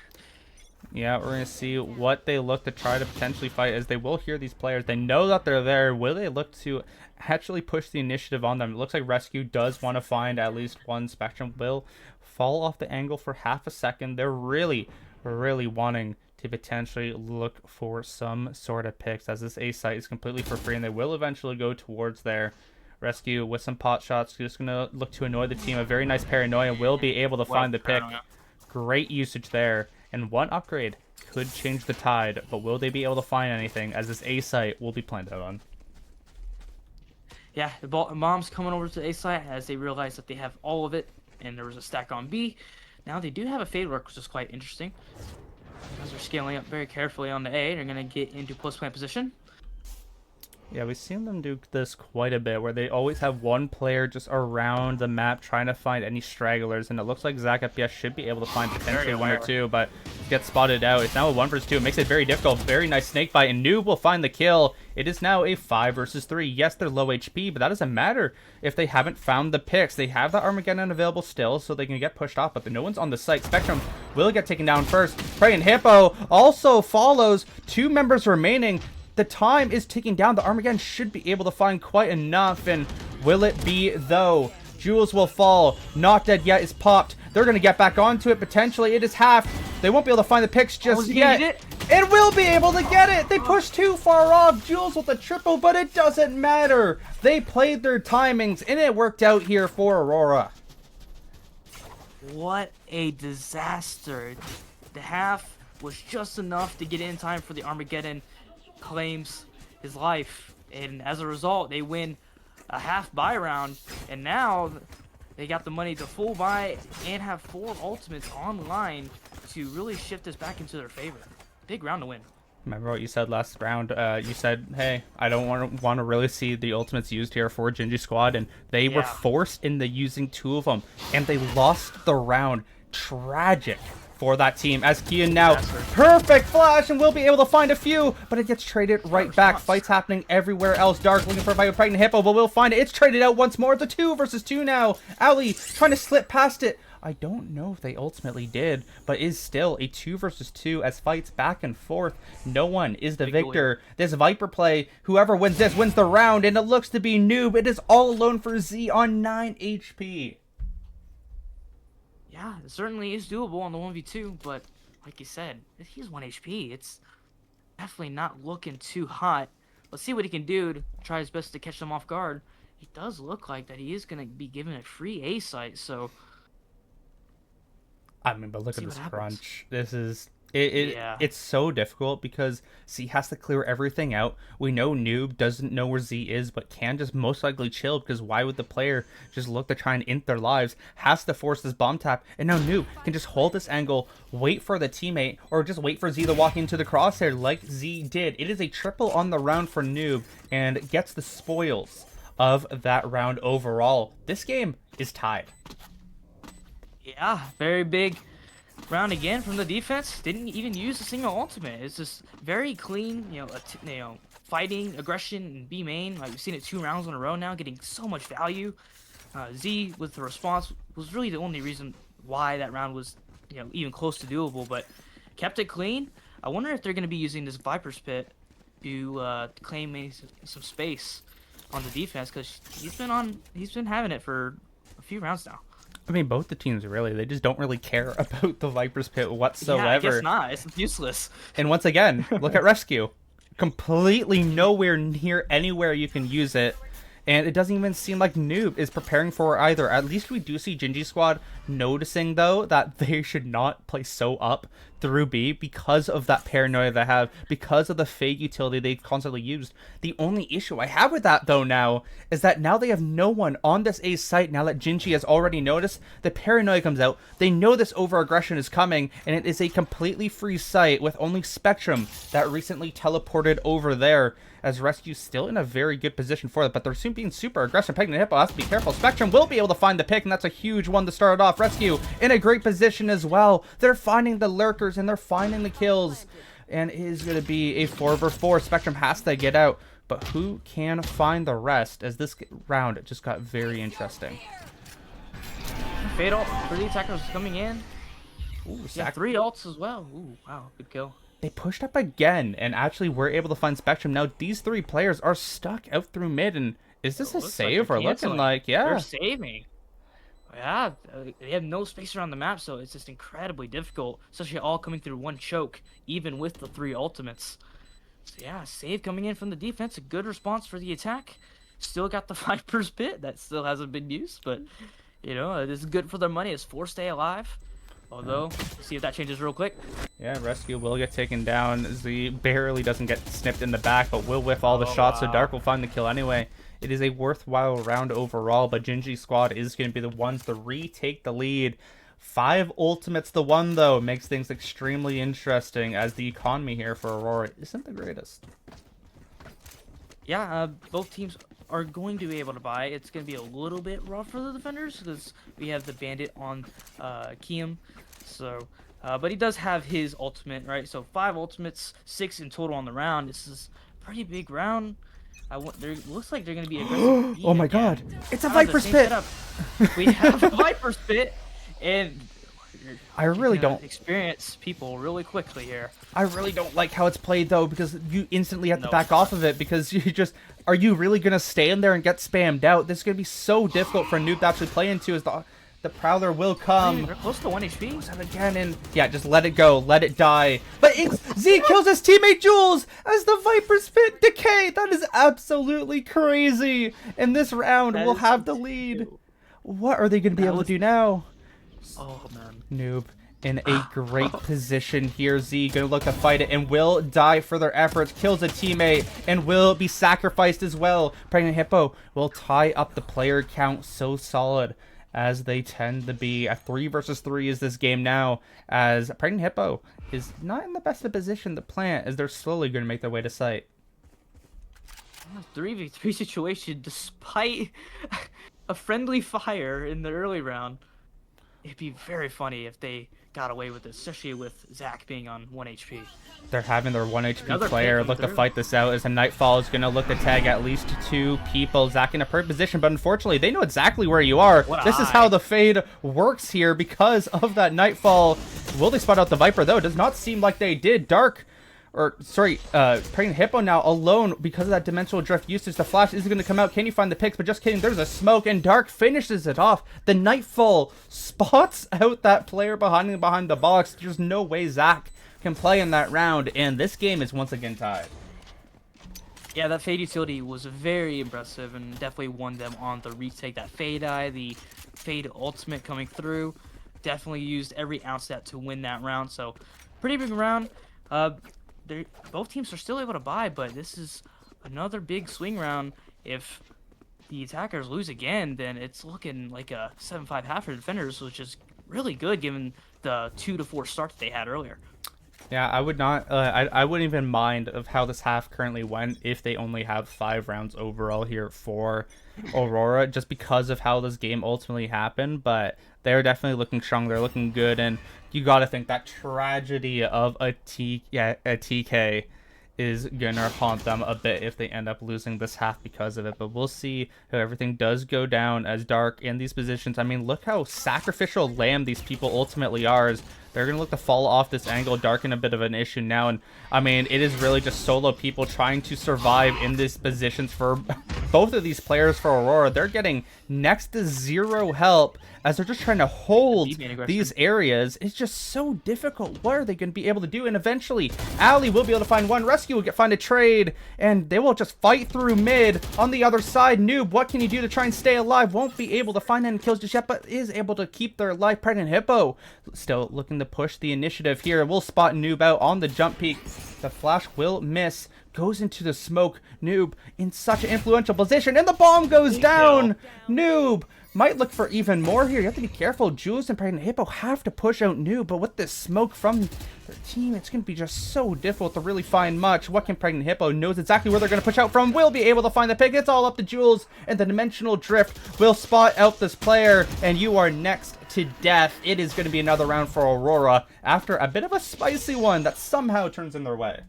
Yeah, we're going to see what they look to try to potentially fight, as they will hear these players. They know that they're there. Will they look to actually push the initiative on them? It looks like Rescue does want to find at least one. Spectrum will fall off the angle for half a second. They're really, really wanting to potentially look for some sort of picks, as this A site is completely for free, and they will eventually go towards there. Rescue with some pot shots, just going to look to annoy the team. A very nice paranoia, will be able to find the pick. Great usage there. And one upgrade could change the tide, but will they be able to find anything, as this A site will be planted on? Yeah, the bomb's coming over to the A site as they realize that they have all of it, and there was a stack on B. Now they do have a fade work, which is quite interesting. As they're scaling up very carefully on the A, they're going to get into post-plant position. Yeah, we've seen them do this quite a bit, where they always have one player just around the map trying to find any stragglers, and it looks like Zach FPS should be able to find potentially 1 or 2, but gets spotted out. It's now a 1 versus 2. It makes it very difficult. Very nice snake bite, and Noob will find the kill. It is now a 5 versus 3. Yes, they're low HP, but that doesn't matter if they haven't found the picks. They have that Armageddon available still, so they can get pushed off, but no one's on the site. Spectrum will get taken down first. Praying Hippo also follows. 2 members remaining. The time is ticking down. The Armageddon should be able to find quite enough. And will it be, though? Jules will fall. Not dead yet is popped. They're going to get back onto it. Potentially, it is half. They won't be able to find the picks just yet. It will be able to get it. They pushed too far off. Jules with the triple, but it doesn't matter. They played their timings, and it worked out here for Aurora. What a disaster. The half was just enough to get in time for the Armageddon. Claims his life, and as a result they win a half buy round, and now they got the money to full buy and have 4 ultimates online to really shift this back into their favor. Big round to win. Remember what you said last round? You said, hey, I don't want to really see the ultimates used here for Ginggy squad, and they were forced into using 2 of them, and they lost the round. Tragic for that team, as Kian now perfect flash and will be able to find a few, but it gets traded right back. Fights happening everywhere else. Dark looking for a fight with Pregnant Hippo, but we'll find it. It's traded out once more. It's a 2 versus 2 now. Ali trying to slip past it. I don't know if they ultimately did, but is still a 2 versus 2 as fights back and forth. No one is the victor. This Viper play, whoever wins this wins the round, and it looks to be Noob. It is all alone for Z on 9 HP. Yeah, it certainly is doable on the 1v2, but like you said, he's 1 HP. It's definitely not looking too hot. Let's see what he can do to try his best to catch them off guard. It does look like that he is going to be given a free A site, so I mean, but look See at what this happens. crunch. This is it. Yeah. It's so difficult because Z has to clear everything out. We know Noob doesn't know where Z is, but can just most likely chill because why would the player just look to try and end their lives? Has to force this bomb tap, and now Noob can just hold this angle, wait for the teammate, or just wait for Z to walk into the crosshair like Z did. It is a triple on the round for Noob and gets the spoils of that round overall. This game is tied. Yeah, very big round again from the defense. Didn't even use a single ultimate. It's just very clean, fighting, aggression, and B main. Like we've seen it 2 rounds in a row now, getting so much value. Z with the response was really the only reason why that round was, even close to doable, but kept it clean. I wonder if they're going to be using this Viper's Pit to claim maybe some space on the defense because he's been having it for a few rounds now. I mean, both the teams really, they just don't really care about the Viper's Pit whatsoever. Yeah, I guess not. It's useless. And once again, look at Rescue. Completely nowhere near anywhere you can use it. And it doesn't even seem like Noob is preparing for it either. At least we do see Ginggy Squad noticing, though, that they should not play so up through B because of that paranoia they have, because of the fade utility they constantly used. The only issue I have with that, though, now, is that now they have no one on this A site now that Ginggy has already noticed. The paranoia comes out. They know this over-aggression is coming, and it is a completely free site with only Spectrum that recently teleported over there, as Rescue's still in a very good position for it, but they're soon being super aggressive. Peg and Hippo has to be careful. Spectrum will be able to find the pick, and that's a huge one to start it off. Rescue in a great position as well. They're finding the lurkers, and they're finding the kills, and it is going to be a 4v4. Spectrum has to get out, but who can find the rest, as this round just got very interesting. Fade ult for the attackers coming in. Ooh, Yeah, 3 ults as well. Ooh, wow, good kill. They pushed up again and actually were able to find Spectrum. Now these 3 players are stuck out through mid, and is this a save they're or looking canceling. like, yeah. They're saving. Yeah, they have no space around the map, so it's just incredibly difficult, especially all coming through one choke, even with the 3 ultimates. So yeah, save coming in from the defense, a good response for the attack. Still got the Viper's Pit, that still hasn't been used, but, this is good for their money. It's 4 stay alive. Although, let's see if that changes real quick. Yeah, Rescue will get taken down. Z barely doesn't get snipped in the back, but will whiff all the shots, so Dark will find the kill anyway. It is a worthwhile round overall, but Ginggy Squad is going to be the ones to retake the lead. 5 ultimates to 1, though, makes things extremely interesting, as the economy here for Aurora isn't the greatest. Yeah, both teams are going to be able to buy. It's going to be a little bit rough for the defenders because we have the Bandit on Kiem. So, but he does have his ultimate, right? So 5 ultimates, 6 in total on the round. This is a pretty big round. Looks like they're going to be aggressive. Oh my god, it's a Viper's Pit! We have a Viper's Pit, and I really don't experience people really quickly here. I really don't like how it's played, though, because you instantly have to back off of it, because you just... Are you really going to stay in there and get spammed out? This is going to be so difficult for a noob to actually play into, as the Prowler will come. They're close to 1 HP. And again, and yeah, just let it go, let it die. But Z kills his teammate Jules as the Viper's Pit decay. That is absolutely crazy. And this round will have the lead. What are they going to be able to do now? Oh man, Noob in a great position here. Z gonna look to fight it and will die for their efforts. Kills a teammate and will be sacrificed as well. Pregnant Hippo will tie up the player count so solid as they tend to be. A 3 versus 3 is this game now, as Pregnant Hippo is not in the best of position to plant, as they're slowly going to make their way to site. 3v3 situation despite a friendly fire in the early round. It'd be very funny if they got away with it, especially with Zach being on 1 HP. They're having their 1 HP Another player pick look to through. fight this out, as a Nightfall is going to look to tag at least 2 people. Zach in a perfect position, but unfortunately they know exactly where you are. What a This is eye. how the fade works here because of that Nightfall. Will they spot out the Viper, though? It does not seem like they did. Pregnant Hippo now alone because of that dimensional drift usage. The flash is going to come out. Can you find the picks? But just kidding, there's a smoke, and Dark finishes it off. The Nightfall spots out that player behind the box. There's no way Zach can play in that round, and this game is once again tied. Yeah, that Fade utility was very impressive and definitely won them on the retake. That Fade Eye, the Fade ultimate coming through. definitely used every ounce of that to win that round. So pretty big round. Both teams are still able to buy, but this is another big swing round. If the attackers lose again, then it's looking like a 7-5 half for the defenders, which is really good given the 2-4 start that they had earlier. Yeah, I would not. I wouldn't even mind of how this half currently went if they only have 5 rounds overall here for Aurora, just because of how this game ultimately happened. But they're definitely looking strong. They're looking good, and you got to think that tragedy of a TK is gonna haunt them a bit if they end up losing this half because of it. But we'll see how everything does go down as Dark in these positions. I mean, look how sacrificial lamb these people ultimately are. As they're gonna look to fall off this angle. Dark in a bit of an issue now, and I mean, it is really just solo people trying to survive in these positions for both of these players. For Aurora, they're getting next to zero help as they're just trying to hold these areas. It's just so difficult. What are they going to be able to do? And eventually, Ali will be able to find one. Rescue will find a trade, and they will just fight through mid. On the other side, Noob, what can you do to try and stay alive? Won't be able to find any kills just yet, but is able to keep their life. Pregnant Hippo still looking to push the initiative here. We'll spot Noob out on the jump peak. The flash will miss. Goes into the smoke. Noob in such an influential position, and the bomb goes down. Noob might look for even more here. You have to be careful. Jules and Pregnant Hippo have to push out Noob, but with this smoke from their team, it's going to be just so difficult to really find much. What can Pregnant Hippo knows exactly where they're going to push out from. Will be able to find the pick. It's all up to Jules, and the Dimensional Drift will spot out this player, and you are next to death. It is going to be another round for Aurora after a bit of a spicy one that somehow turns in their way.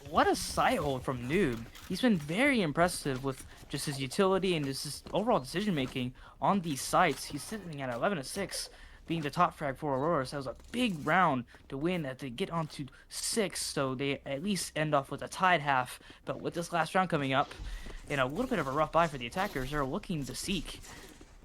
What a sight hold from Noob. He's been very impressive with just his utility and just his overall decision making on these sites. He's sitting at 11-6, being the top frag for Aurora. So that was a big round to win that they get onto 6, so they at least end off with a tied half. But with this last round coming up, in a little bit of a rough buy for the attackers, they're looking to seek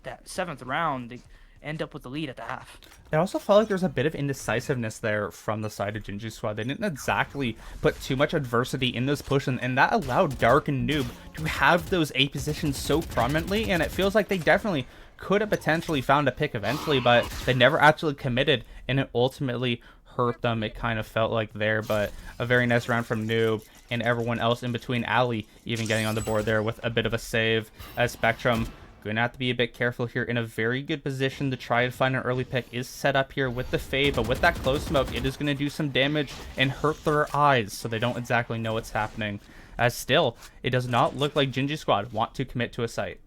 that 7th round. They end up with the lead at the half. It also felt like there was a bit of indecisiveness there from the side of Ginggy Squad. They didn't exactly put too much adversity in this push, and that allowed Dark and Noob to have those A positions so prominently, and it feels like they definitely could have potentially found a pick eventually, but they never actually committed, and it ultimately hurt them. It kind of felt like there, but a very nice round from Noob and everyone else in between. Ali even getting on the board there with a bit of a save as Spectrum gonna have to be a bit careful here. In a very good position to try and find an early pick is set up here with the fade, but with that close smoke, it is going to do some damage and hurt their eyes, so they don't exactly know what's happening. As still, it does not look like Ginggy Squad want to commit to a site.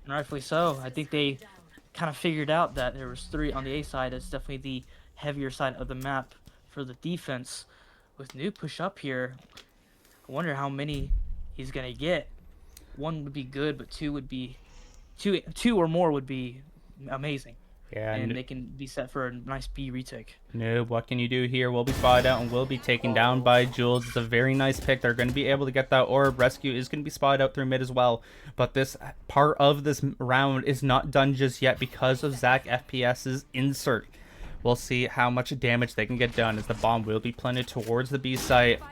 Rightfully so. I think they kind of figured out that there was 3 on the A side. It's definitely the heavier side of the map for the defense. With new push up here, I wonder how many he's gonna get. 1 would be good, but 2 would be two or more would be amazing. Yeah, and they can be set for a nice B retake. No, what can you do here? Will be spotted out and will be taken down by Jules. It's a very nice pick. They're going to be able to get that orb. Rescue is going to be spotted out through mid as well. But this part of this round is not done just yet because of Zach FPS's insert. We'll see how much damage they can get done as the bomb will be planted towards the B site.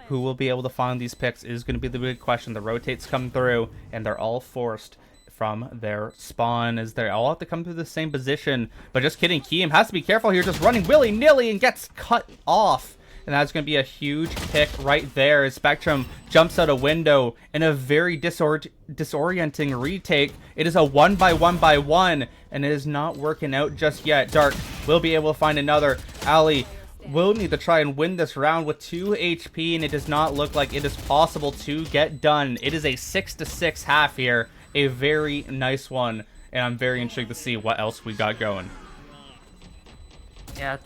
Who will be able to find these picks is going to be the big question. The rotates come through and they're all forced from their spawn as they all have to come through the same position. But just kidding, Keem has to be careful here, just running willy-nilly and gets cut off. And that's going to be a huge pick right there as Spectrum jumps out a window in a very disorienting retake. It is a 1-by-1-by-1, and it is not working out just yet. Dark will be able to find another. Ali will need to try and win this round with 2 HP, and it does not look like it is possible to get done. It is a 6-6 half here. A very nice one, and I'm very intrigued to see what else we got going. Yeah,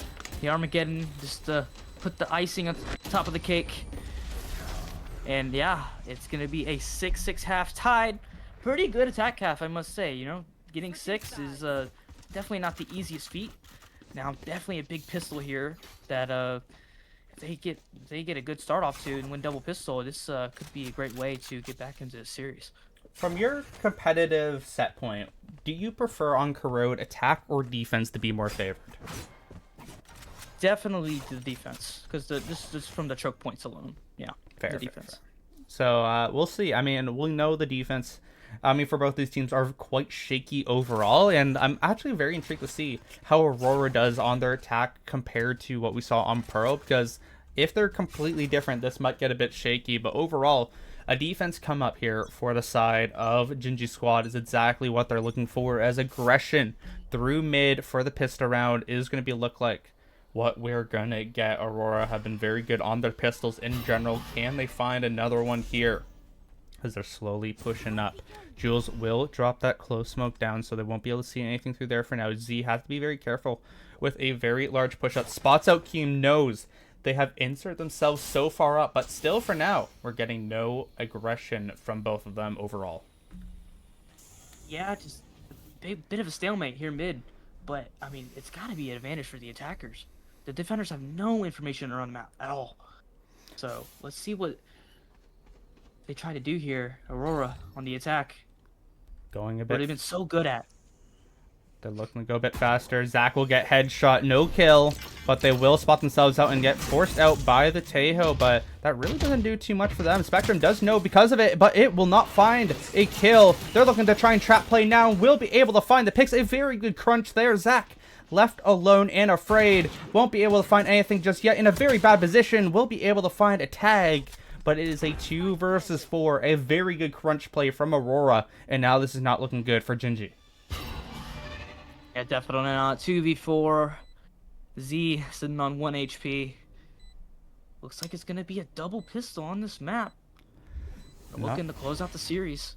the Armageddon just put the icing on top of the cake. And yeah, it's going to be a 6-6 half tied. Pretty good attack half, I must say. You know, getting 6 is definitely not the easiest feat. Now, definitely a big pistol here that if they get a good start off to and win double pistol, this could be a great way to get back into the series. From your competitive set point, do you prefer on Corrode attack or defense to be more favored? Definitely the defense, because this is from the choke points alone. Yeah, Fair, the defense. Fair. So we'll see. I mean, we know the defense I mean, for both these teams are quite shaky overall, and I'm actually very intrigued to see how Aurora does on their attack compared to what we saw on Pearl, because if they're completely different, this might get a bit shaky, but overall, a defense come up here for the side of Ginggy squad is exactly what they're looking for, as aggression through mid for the pistol round is going to be look like what we're gonna get. Aurora have been very good on their pistols in general. Can they find another one here? As they're slowly pushing up. Jules will drop that close smoke down, so they won't be able to see anything through there for now. Z has to be very careful with a very large push up. Spots out Keem, knows they have inserted themselves so far up, but still for now, we're getting no aggression from both of them overall. Yeah, just a bit of a stalemate here mid, but I mean, it's got to be an advantage for the attackers. The defenders have no information around the map at all. So let's see what they try to do here. Aurora on the attack. Going a What bit. they've been so good at. They're looking to go a bit faster. Zach will get headshot, no kill, but they will spot themselves out and get forced out by the Tejo, but that really doesn't do too much for them. Spectrum does know because of it, but it will not find a kill. They're looking to try and trap play now and will be able to find the picks. A very good crunch there. Zach left alone and afraid. Won't be able to find anything just yet. In a very bad position. Will be able to find a tag, but it is a 2 versus 4. A very good crunch play from Aurora, and now this is not looking good for Ginggy. Yeah, definitely not. 2v4. Z sitting on 1 HP. Looks like it's going to be a double pistol on this map. Looking to close out the series.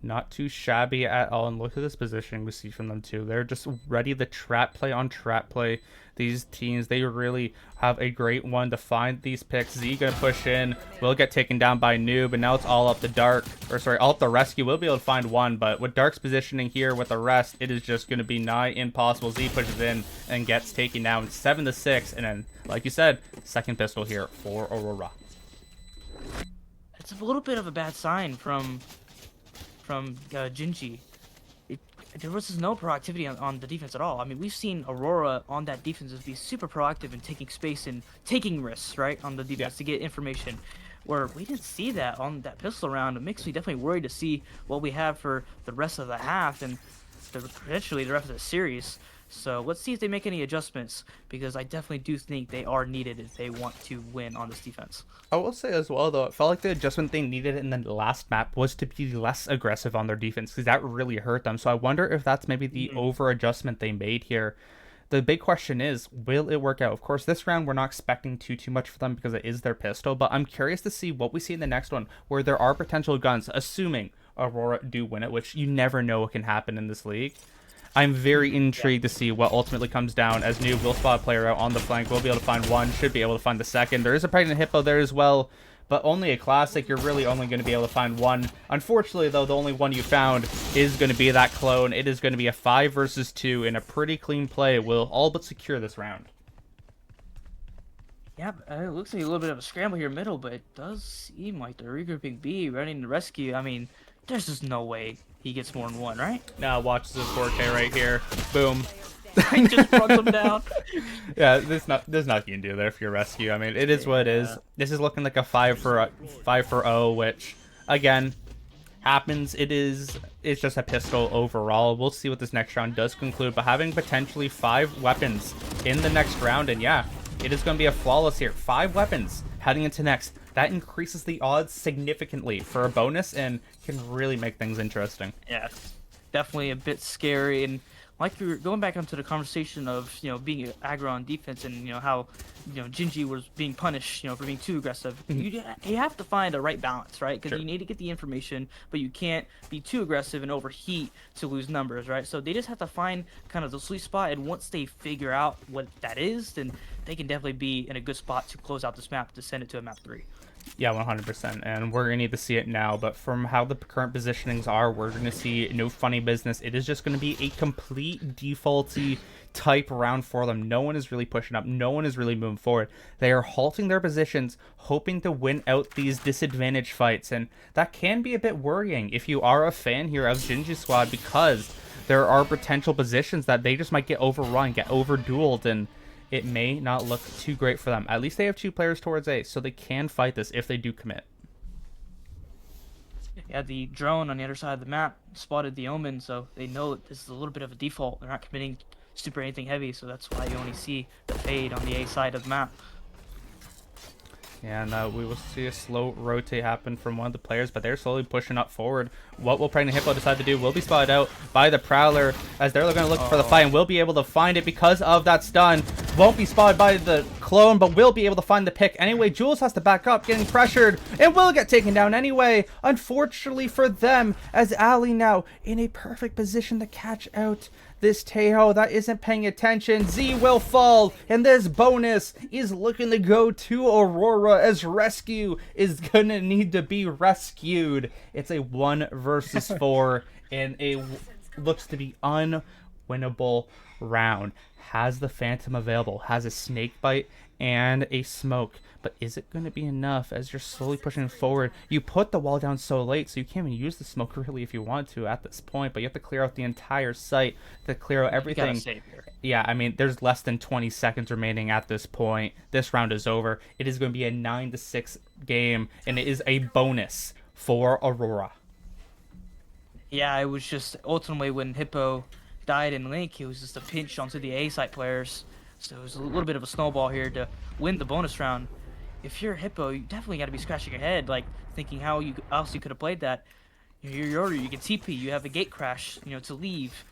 Not too shabby at all, and look at this positioning we see from them too. They're just ready to trap play on trap play. These teams, they really have a great one to find these picks. Z gonna push in, will get taken down by Noob, and now it's all up to Dark, or sorry, all up to Rescue. Will be able to find one, but with Dark's positioning here with the rest, it is just gonna be nigh impossible. Z pushes in and gets taken down 7-6, and then, like you said, second pistol here for Aurora. It's a little bit of a bad sign from Ginggy. There was just no proactivity on the defense at all. I mean, we've seen Aurora on that defense be super proactive in taking space and taking risks, right, on the defense to get information. Where we didn't see that on that pistol round. It makes me definitely worried to see what we have for the rest of the half and potentially the rest of the series. So let's see if they make any adjustments, because I definitely do think they are needed if they want to win on this defense. I will say as well, though, it felt like the adjustment they needed in the last map was to be less aggressive on their defense, because that really hurt them. So I wonder if that's maybe the over-adjustment they made here. The big question is, will it work out? Of course, this round we're not expecting too much for them because it is their pistol, but I'm curious to see what we see in the next one, where there are potential guns, assuming Aurora do win it, which you never know what can happen in this league. I'm very intrigued to see what ultimately comes down, as Noob will spot a player out on the flank. We'll be able to find one, should be able to find the second. There is a pregnant hippo there as well, but only a classic. You're really only going to be able to find one. Unfortunately, though, the only one you found is going to be that clone. It is going to be a 5 versus 2 in a pretty clean play. Will all but secure this round. Yeah, it looks like a little bit of a scramble here middle, but it does seem like they're regrouping B, running to rescue. I mean, there's just no way he gets more than one, right? Now watch this 4K right here. Boom. He just runs him down. Yeah, there's nothing you can do there for your rescue. I mean, it is what it is. This is looking like a 5 for 0, which again happens. It's just a pistol overall. We'll see what this next round does conclude, but having potentially 5 weapons in the next round, and yeah, it is going to be a flawless here. 5 weapons heading into next. That increases the odds significantly for a bonus and can really make things interesting. Yeah, it's definitely a bit scary. And like we were going back onto the conversation of, being aggro on defense and, how, Ginggy was being punished, for being too aggressive. You have to find a right balance, right? Because you need to get the information, but you can't be too aggressive and overheat to lose numbers, right? So they just have to find kind of the sweet spot, and once they figure out what that is, then they can definitely be in a good spot to close out this map to send it to a map 3. Yeah, 100%, and we're going to need to see it now, but from how the current positionings are, we're going to see no funny business. It is just going to be a complete defaulty type round for them. No one is really pushing up. No one is really moving forward. They are halting their positions, hoping to win out these disadvantage fights, and that can be a bit worrying if you are a fan here of Ginggy Squad, because there are potential positions that they just might get overrun, get overdueled, and it may not look too great for them. At least they have 2 players towards A, so they can fight this if they do commit. Yeah, the drone on the other side of the map spotted the Omen, so they know that this is a little bit of a default. They're not committing super anything heavy, so that's why you only see the fade on the A side of the map. And we will see a slow rotate happen from one of the players, but they're slowly pushing up forward. What will Pregnant Hippo decide to do will be spotted out by the Prowler, as they're going to look for the fight and will be able to find it because of that stun. Won't be spotted by the clone, but will be able to find the pick. Anyway, Jules has to back up, getting pressured, and will get taken down anyway. Unfortunately for them, as Ali now in a perfect position to catch out this Tejo that isn't paying attention. Z will fall, and this bonus is looking to go to Aurora, as Rescue is gonna need to be rescued. It's a 1 versus 4 in a looks to be unwinnable round. Has the Phantom available, has a snake bite and a smoke, but is it going to be enough as you're slowly pushing forward? You put the wall down so late, so you can't even use the smoke really if you want to at this point, but you have to clear out the entire site to clear out everything. Yeah, I mean, there's less than 20 seconds remaining at this point. This round is over. It is going to be a 9-6 game, and it is a bonus for Aurora. Yeah, it was just ultimately when Hippo died in Link, it was just a pinch onto the A site players. So it was a little bit of a snowball here to win the bonus round. If you're Hippo, you definitely got to be scratching your head, like thinking how else you could have played that. You're order, you can TP, you have a gate crash, to leave,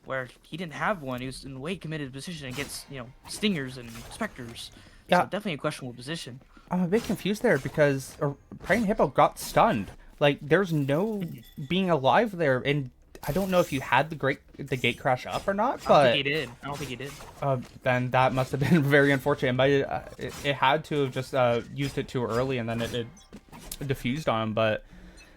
where he didn't have one. He was in a way committed position against, stingers and specters. Yeah, so definitely a questionable position. I'm a bit confused there because Pregnant Hippo got stunned. Like, there's no being alive there, and I don't know if you had the gate crash up or not, but I don't think he did. Then that must have been very unfortunate. It had to have just used it too early, and then it diffused on him. But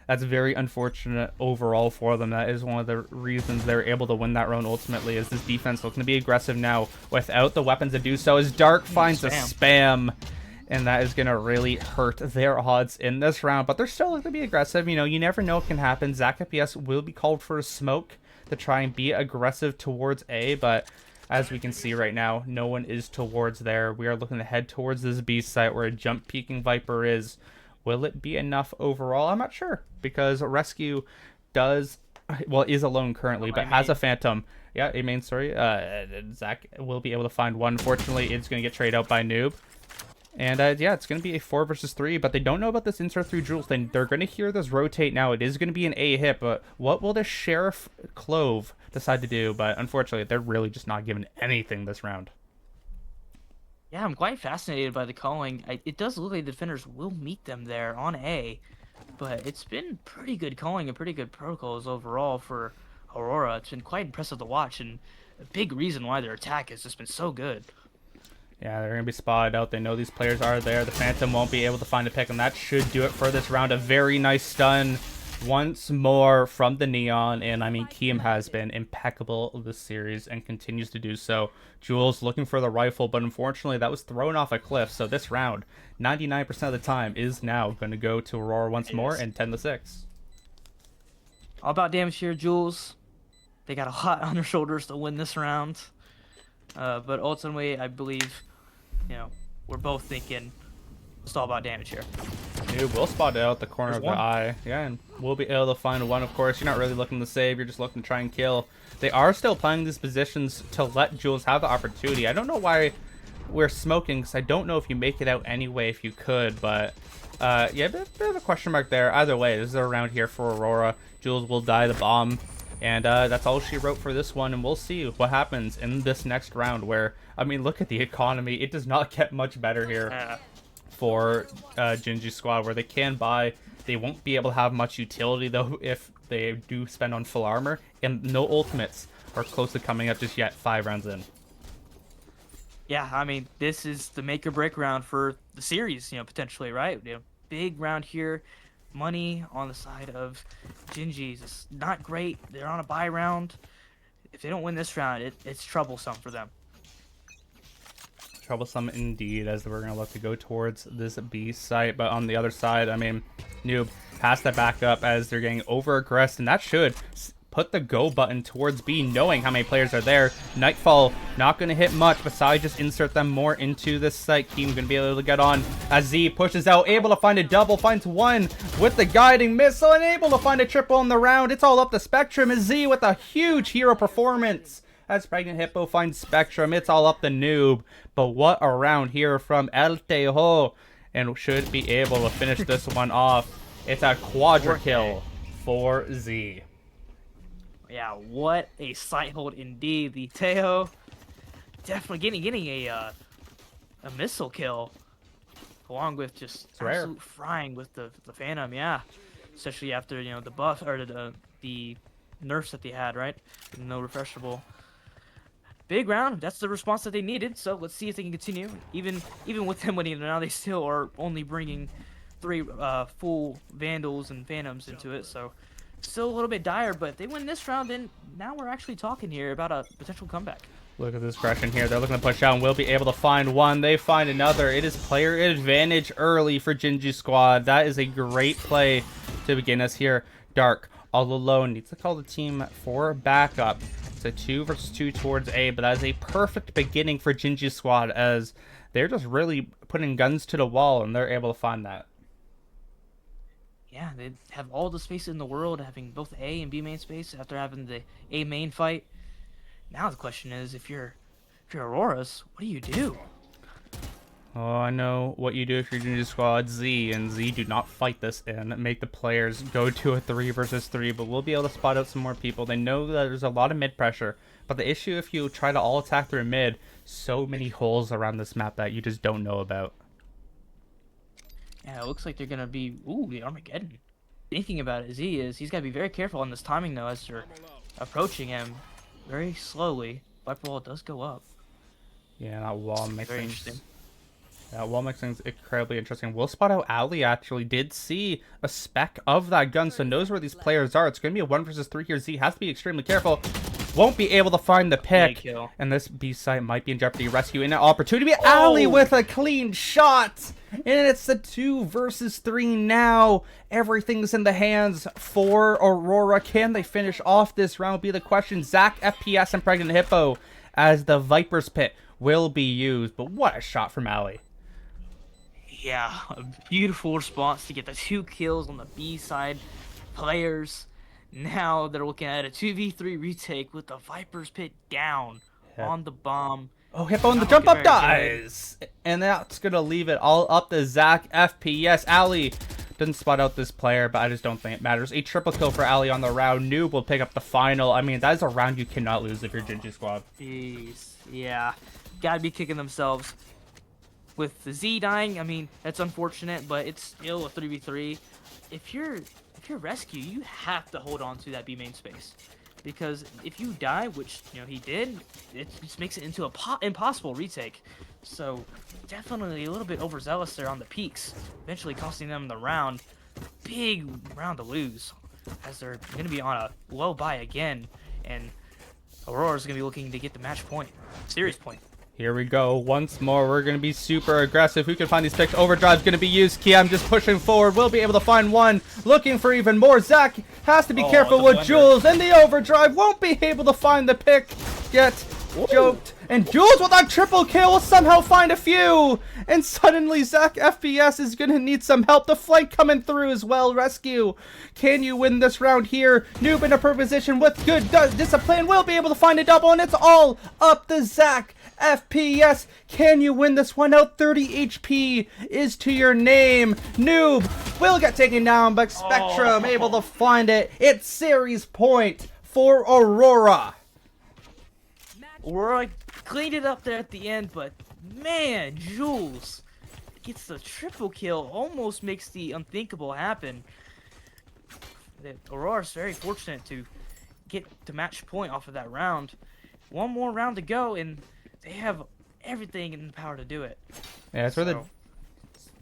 that's very unfortunate overall for them. That is one of the reasons they're able to win that round ultimately. Is this defense looking to be aggressive now without the weapons to do so? As Dark finds a spam. And that is going to really hurt their odds in this round. But they're still going to be aggressive. You never know what can happen. Zach PS will be called for a smoke to try and be aggressive towards A. But as we can see right now, no one is towards there. We are looking to head towards this B site where a jump peeking Viper is. Will it be enough overall? I'm not sure. Because Rescue is alone currently, but has a Phantom. Yeah, A main, sorry. Zach will be able to find one. Unfortunately, it's going to get traded out by Noob. And yeah, it's going to be a 4 versus 3, but they don't know about this insert through Jules thing. They're going to hear this rotate now. It is going to be an A hit, but what will the Sheriff Clove decide to do? But unfortunately, they're really just not given anything this round. Yeah, I'm quite fascinated by the calling. It does look like the defenders will meet them there on A, but it's been pretty good calling and pretty good protocols overall for Aurora. It's been quite impressive to watch, and a big reason why their attack has just been so good. Yeah, they're going to be spotted out. They know these players are there. The Phantom won't be able to find a pick, and that should do it for this round. A very nice stun once more from the Neon, and I mean, Keem has been impeccable this series and continues to do so. Jules looking for the rifle, but unfortunately that was thrown off a cliff, so this round, 99% of the time, is now going to go to Aurora once more, and 10-6. All about damage here, Jules. They got a lot on their shoulders to win this round. But ultimately, I believe, we're both thinking it's all about damage here. Dude, we'll spot it out the corner of the eye. Yeah, and we'll be able to find one, of course. You're not really looking to save. You're just looking to try and kill. They are still playing these positions to let Jules have the opportunity. I don't know why we're smoking, because I don't know if you make it out anyway if you could. But, yeah, bit of a question mark there. Either way, this is a round here for Aurora. Jules will die the bomb. And that's all she wrote for this one, and we'll see what happens in this next round where, I mean, look at the economy. It does not get much better here for Ginggy squad, where they can buy. They won't be able to have much utility, though, if they do spend on full armor, and no ultimates are close to coming up just yet 5 rounds in. Yeah, I mean, this is the make or break round for the series, potentially, right? Big round here. Money on the side of Gingys. It's not great. They're on a bye round. If they don't win this round, it's troublesome for them. Troublesome indeed, as we're going to look to go towards this B site. But on the other side, I mean, Noob has to back up as they're getting over-aggressed, and that should put the go button towards B, knowing how many players are there. Nightfall not going to hit much besides just insert them more into this site. Team going to be able to get on as Z pushes out, able to find a double, finds one with the guiding missile, and able to find a triple in the round. It's all up to Spectrum as Z with a huge hero performance. As Pregnant Hippo finds Spectrum, it's all up the noob. But what a round here from El Tejo, and should be able to finish this one off. It's a quadra kill for Z. Yeah, what a sight hold indeed. The Tejo definitely getting a missile kill, along with just absolute frying with the Phantom. Yeah, especially after, you know, the buff or the nerfs that they had, right? No refreshable. Big round. That's the response that they needed. So let's see if they can continue. Even with them winning now, they still are only bringing 3 full Vandals and Phantoms into it. So still a little bit dire. But if they win this round, then now we're actually talking here about a potential comeback. Look at this aggression here. They're looking to push out and will be able to find one. They find another. It is player advantage early for Ginggy squad. That is a great play to begin us here. Dark all alone needs to call the team for backup. It's a 2 versus 2 towards A, but that is a perfect beginning for Ginggy squad as they're just really putting guns to the wall and they're able to find that. Yeah, they have all the space in the world, having both A and B main space after having the A main fight. Now the question is, if you're Auroras, what do you do? Oh, I know what you do if you're Ginggy squad. Z and Z do not fight this in, make the players go to a 3 versus 3, but we'll be able to spot out some more people. They know that there's a lot of mid pressure, but the issue if you try to all attack through mid, so many holes around this map that you just don't know about. Yeah, it looks like they're gonna be the Armageddon. Thinking about it, he's gotta be very careful on this timing though, as they're approaching him very slowly. Viper wall does go up. Yeah, that wall makes very things interesting. That wall makes things incredibly interesting. We'll spot out Ali actually did see a spec of that gun, so knows where these players are. It's going to be a 1 versus 3 here. Z has to be extremely careful. Won't be able to find the pick. And this B site might be in jeopardy. Rescue in an opportunity. Ali with a clean shot. And it's the 2 versus 3 now. Everything's in the hands for Aurora. Can they finish off this round? Will be the question. Zach, FPS, and Pregnant Hippo as the Viper's Pit will be used. But what a shot from Ali. Yeah, a beautiful response to get the 2 kills on the B side players. Now they're looking at a 2v3 retake with the Viper's Pit down on the bomb. Oh, Hippo on the jump up dies! And that's going to leave it all up to Zach, FPS. Ali didn't spot out this player, but I just don't think it matters. A triple kill for Ali on the round. Noob will pick up the final. I mean, that is a round you cannot lose if you're Ginggy squad. Jeez, yeah. Gotta be kicking themselves. With the Z dying, I mean, that's unfortunate, but it's still a 3v3. If you're Rescue, you have to hold on to that B main space. Because if you die, which, you know, he did, it just makes it into a impossible retake. So, definitely a little bit overzealous there on the peaks, eventually costing them the round. Big round to lose, as they're going to be on a low buy again, and Aurora's going to be looking to get the match point, series point. Here we go. Once more, we're going to be super aggressive. Who can find these picks? Overdrive's going to be used. Kiam just pushing forward. We'll be able to find one. Looking for even more. Zach has to be careful with Jules. And the overdrive won't be able to find the pick. Get joked. And Jules with a triple kill will somehow find a few. And suddenly, Zach FPS is going to need some help. The flank coming through as well. Rescue. Can you win this round here? Noob in a per position with good discipline. Will be able to find a double. And it's all up to Zach FPS. Can you win this one out? 30 HP is to your name. Noob will get taken down, but Spectrum able to find it. It's series point for Aurora. Aurora cleaned it up there at the end, but man, Jules gets the triple kill. Almost makes the unthinkable happen. Aurora's very fortunate to get to match point off of that round. One more round to go, and they have everything in the power to do it. Yeah, it's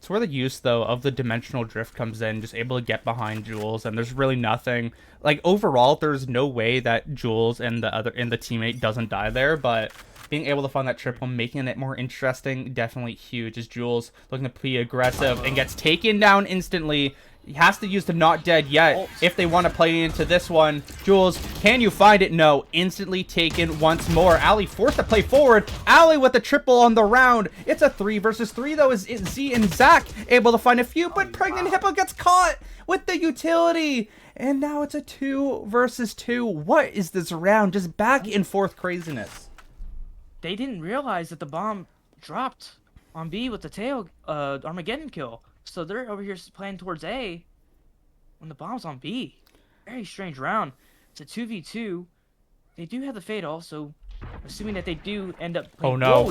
where the use though of the dimensional drift comes in, just able to get behind Jules, and there's really nothing like overall. There's no way that Jules and the teammate doesn't die there, but being able to find that triple, making it more interesting, definitely huge. As Jules looking to be aggressive and gets taken down instantly. He has to use the not dead yet if they want to play into this one. Jules, can you find it? No. Instantly taken once more. Ali forced to play forward. Ali with the triple on the round. It's a 3 versus 3 though. Is Z and Zach able to find a few? But Pregnant Hippo gets caught with the utility. And now it's a 2 versus 2. What is this round? Just back and forth craziness. They didn't realize that the bomb dropped on B with the tail Armageddon kill. So they're over here playing towards A when the bomb's on B. Very strange round. It's a 2v2. They do have the Fatal, so assuming that they do end up playing... Oh no.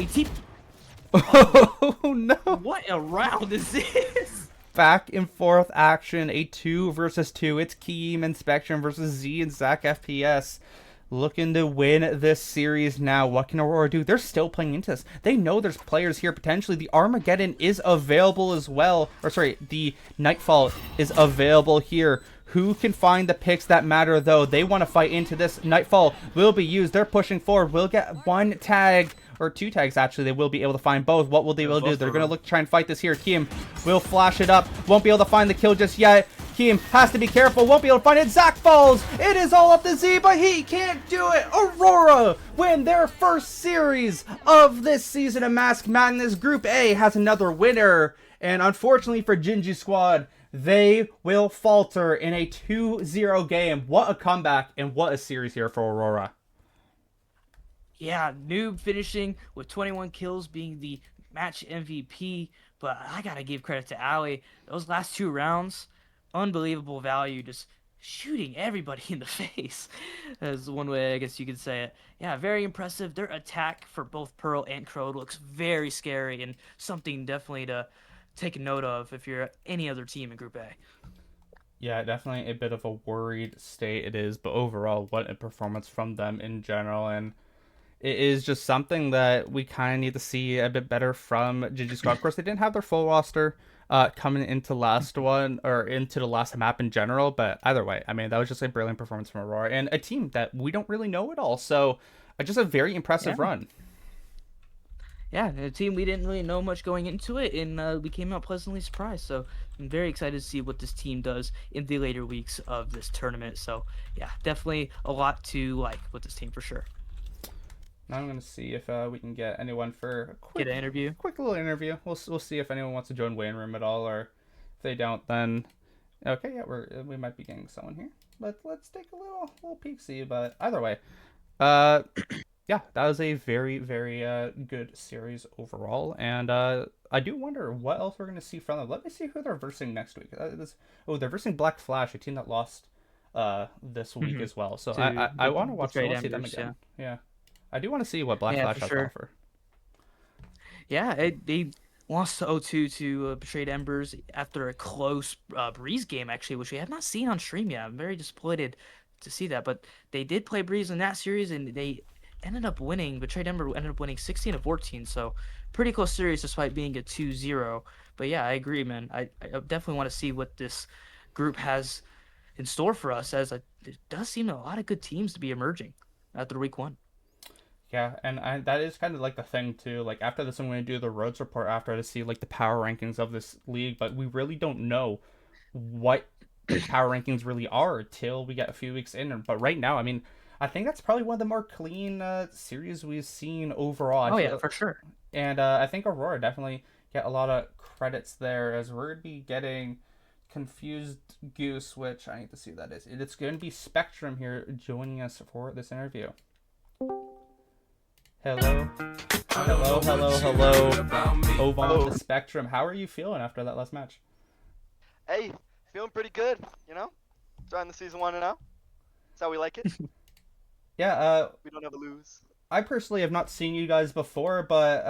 Whoa, Oh no. what a round is this? Back and forth action, a 2 versus 2. It's Keem and Spectrum versus Z and Zach FPS. Looking to win this series now. What can Aurora do? They're still playing into this. They know there's players here potentially. The Armageddon is available as well. Or sorry, the Nightfall is available here. Who can find the picks that matter though? They want to fight into this. Nightfall will be used. They're pushing forward. We'll get 1 tag. Or 2 tags, actually. They will be able to find both. What will they be able to do? They're going to look to try and fight this here. Keem will flash it up. Won't be able to find the kill just yet. Keem has to be careful. Won't be able to find it. Zach falls. It is all up to Z, but he can't do it. Aurora win their first series of this season of Mask Madness. Group A has another winner. And unfortunately for Ginggy Squad, they will falter in a 2-0 game. What a comeback and what a series here for Aurora. Yeah, Noob finishing with 21 kills, being the match MVP. But I gotta give credit to Ali. Those last 2 rounds, unbelievable value, just shooting everybody in the face. That's one way I guess you could say it. Yeah, very impressive. Their attack for both Pearl and Crow looks very scary and something definitely to take a note of if you're any other team in Group A. Yeah, definitely a bit of a worried state it is, but overall, what a performance from them in general. And it is just something that we kind of need to see a bit better from Ginggy Squad. Of course, they didn't have their full roster coming into last one or into the last map in general, but either way, I mean, that was just a brilliant performance from Aurora and a team that we don't really know at all. So just a very impressive run. Yeah, a team we didn't really know much going into it, and we came out pleasantly surprised. So I'm very excited to see what this team does in the later weeks of this tournament. So yeah, definitely a lot to like with this team for sure. Now I'm gonna see if we can get anyone for a quick interview. Quick little interview. We'll see if anyone wants to join Wayne Room at all, or if they don't, then okay, yeah, we might be getting someone here. But let's take a little peek see. But either way, yeah, that was a very good series overall, and I do wonder what else we're gonna see from them. Let me see who they're versing next week. They're versing Black Flash, a team that lost this week as well. So I want to watch them. See them again. Yeah. I do want to see what Black Flash has to offer. Yeah, they lost to 0-2 to Betrayed Embers after a close Breeze game, actually, which we have not seen on stream yet. I'm very disappointed to see that, but they did play Breeze in that series, and they ended up winning. Betrayed Ember ended up winning 16-14, so pretty close series despite being a 2-0. But yeah, I agree, man. I definitely want to see what this group has in store for us, as it does seem a lot of good teams to be emerging after week 1. Yeah, and that is kind of like the thing too. Like after this, I'm going to do the Rhodes report after to see like the power rankings of this league, but we really don't know what the power rankings really are until we get a few weeks in. But right now, I mean, I think that's probably one of the more clean series we've seen overall. Yeah, for sure. And I think Aurora definitely get a lot of credits there, as we're going to be getting Confused Goose, which I need to see who that is. It's going to be Spectrum here joining us for this interview. Hello. Ovan the Spectrum. How are you feeling after that last match? Hey, feeling pretty good, you know? Starting the season 1-0. That's how we like it. Yeah, we don't ever lose. I personally have not seen you guys before, but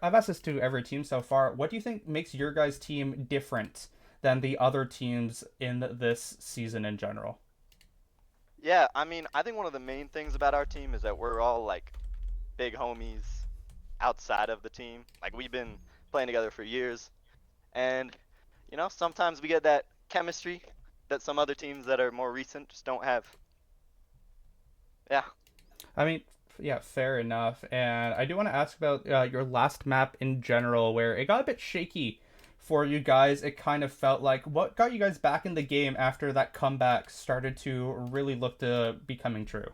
I've asked this to every team so far. What do you think makes your guys' team different than the other teams in this season in general? Yeah, I mean, I think one of the main things about our team is that we're all, like, big homies outside of the team. Like, we've been playing together for years, and you know, sometimes we get that chemistry that some other teams that are more recent just don't have. Yeah, I mean, yeah, fair enough. And I do want to ask about your last map in general, where it got a bit shaky for you guys, it kind of felt like what got you guys back in the game after that comeback started to really look to be coming true?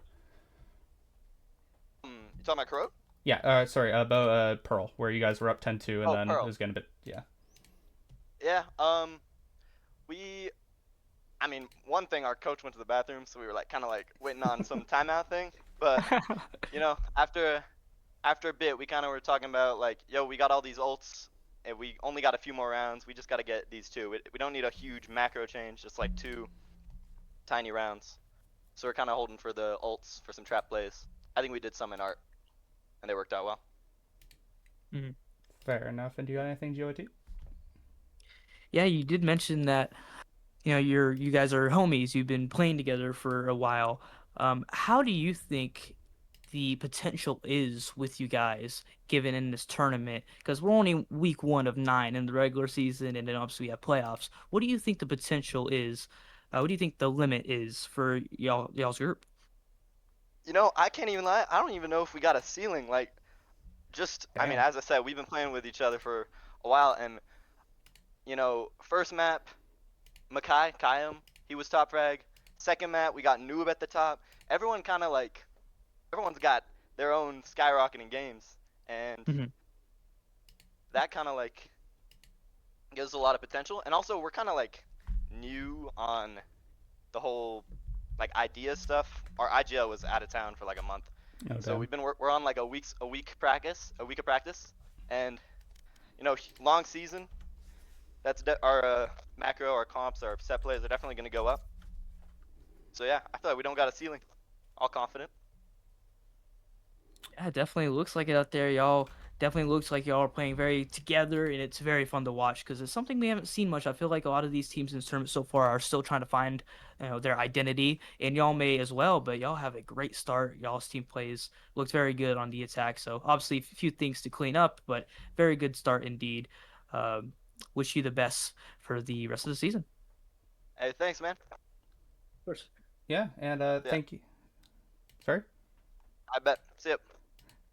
You talking about Crow? Yeah, sorry, about Pearl, where you guys were up 10-2 and then Pearl. it was getting a bit, yeah. Yeah, I mean, one thing, our coach went to the bathroom, so we were like kind of like waiting on some timeout thing. But you know, after a bit, we kind of were talking about like, yo, we got all these ults, and we only got a few more rounds. We just got to get these two. We don't need a huge macro change, just like 2 tiny rounds. So we're kind of holding for the ults for some trap plays. I think we did some in art, and they worked out well. Fair enough. And do you got anything, GOT? Yeah, you did mention that, you know, you guys are homies. You've been playing together for a while. How do you think the potential is with you guys given in this tournament? Because we're only week 1 of 9 in the regular season, and then obviously we have playoffs. What do you think the potential is? What do you think the limit is for y'all's group? You know, I can't even lie. I don't even know if we got a ceiling. Like, just, I mean, Damn. as I said, we've been playing with each other for a while, and you know, first map, Makai, Kayam, he was top frag. Second map, we got Noob at the top. Everyone's got their own skyrocketing games, and that kind of like gives us a lot of potential. And also, we're kind of like new on the whole like idea stuff. Our IGL was out of town for like a month, so we're on like a week of practice, and you know, long season. That's our macro, our comps, our set plays are definitely going to go up. So yeah, I feel like we don't got a ceiling. All confident. Yeah, it definitely looks like it out there. Y'all definitely looks like y'all are playing very together, and it's very fun to watch because it's something we haven't seen much. I feel like a lot of these teams in this tournament so far are still trying to find, you know, their identity, and y'all may as well. But y'all have a great start. Y'all's team plays looks very good on the attack. So obviously a few things to clean up, but very good start indeed. Wish you the best for the rest of the season. Hey, thanks, man. Of course. Yeah, and thank you. Sorry? I bet. See ya.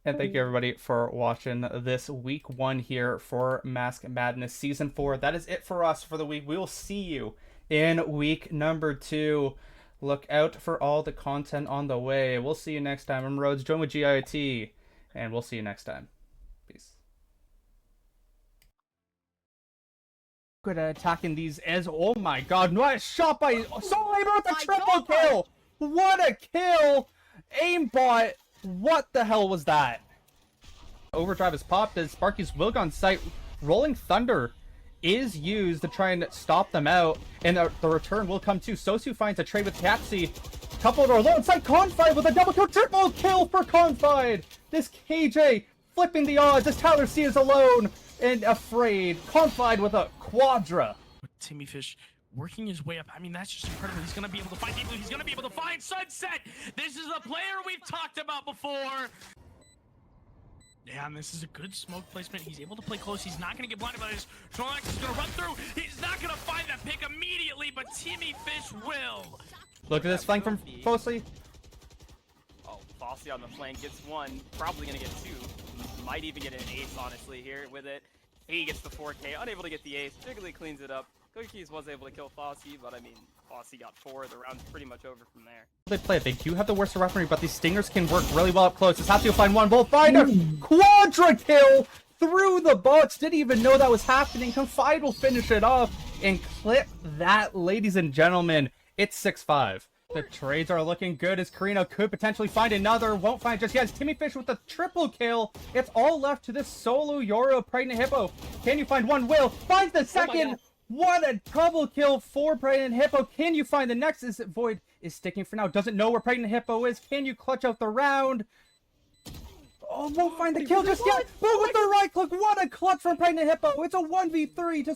And thank you everybody for watching this week 1 here for Mask Madness Season 4. That is it for us for the week. We will see you in week number 2. Look out for all the content on the way. We'll see you next time. I'm Rhodes, join with GIT, and we'll see you next time. Peace. Good at attacking these as, oh my god, nice shot by Soul Labor with a triple kill! What a kill! Aimbot, what the hell was that? Overdrive is popped as Sparky's will go on site. Rolling Thunder is used to try and stop them out, and the return will come too. Sosu finds a trade with Capsy. Coupled or alongside Confide with a double kill, triple kill for Confide! This KJ flipping the odds as Tyler C is alone and afraid. Confide with a quadra. Timmy Fish working his way up. I mean, that's just incredible. He's gonna be able to find people. He's gonna be able to find Sunset. This is the player we've talked about before. Yeah, and this is a good smoke placement. He's able to play close. He's not gonna get blinded by this. Snorlax is gonna run through. He's not gonna find that pick immediately, but Timmy Fish will. Look at this flank from Fosley. Oh, Fossey on the flank gets 1, probably gonna get 2. Might even get an ace, honestly, here with it. He gets the 4K, unable to get the ace. Jiggly cleans it up. Cookies was able to kill Fossey, but I mean, Fossey got 4. The round's pretty much over from there. They play it. They do have the worst weaponry, but these stingers can work really well up close. This has to find one. Both find a quadra kill through the box. Didn't even know that was happening. Confide will finish it off and clip that, ladies and gentlemen. It's 6-5. The trades are looking good as Karina could potentially find another. Won't find just yet. It's Timmy Fish with a triple kill. It's all left to this solo Yoro Pregnant Hippo. Can you find one? Will finds the second. What a double kill for Pregnant Hippo. Can you find the next? Is it Void is sticking for now. Doesn't know where Pregnant Hippo is. Can you clutch out the round? Oh, won't find the kill just yet. But with the right click, what a clutch from Pregnant Hippo. It's a 1v3 to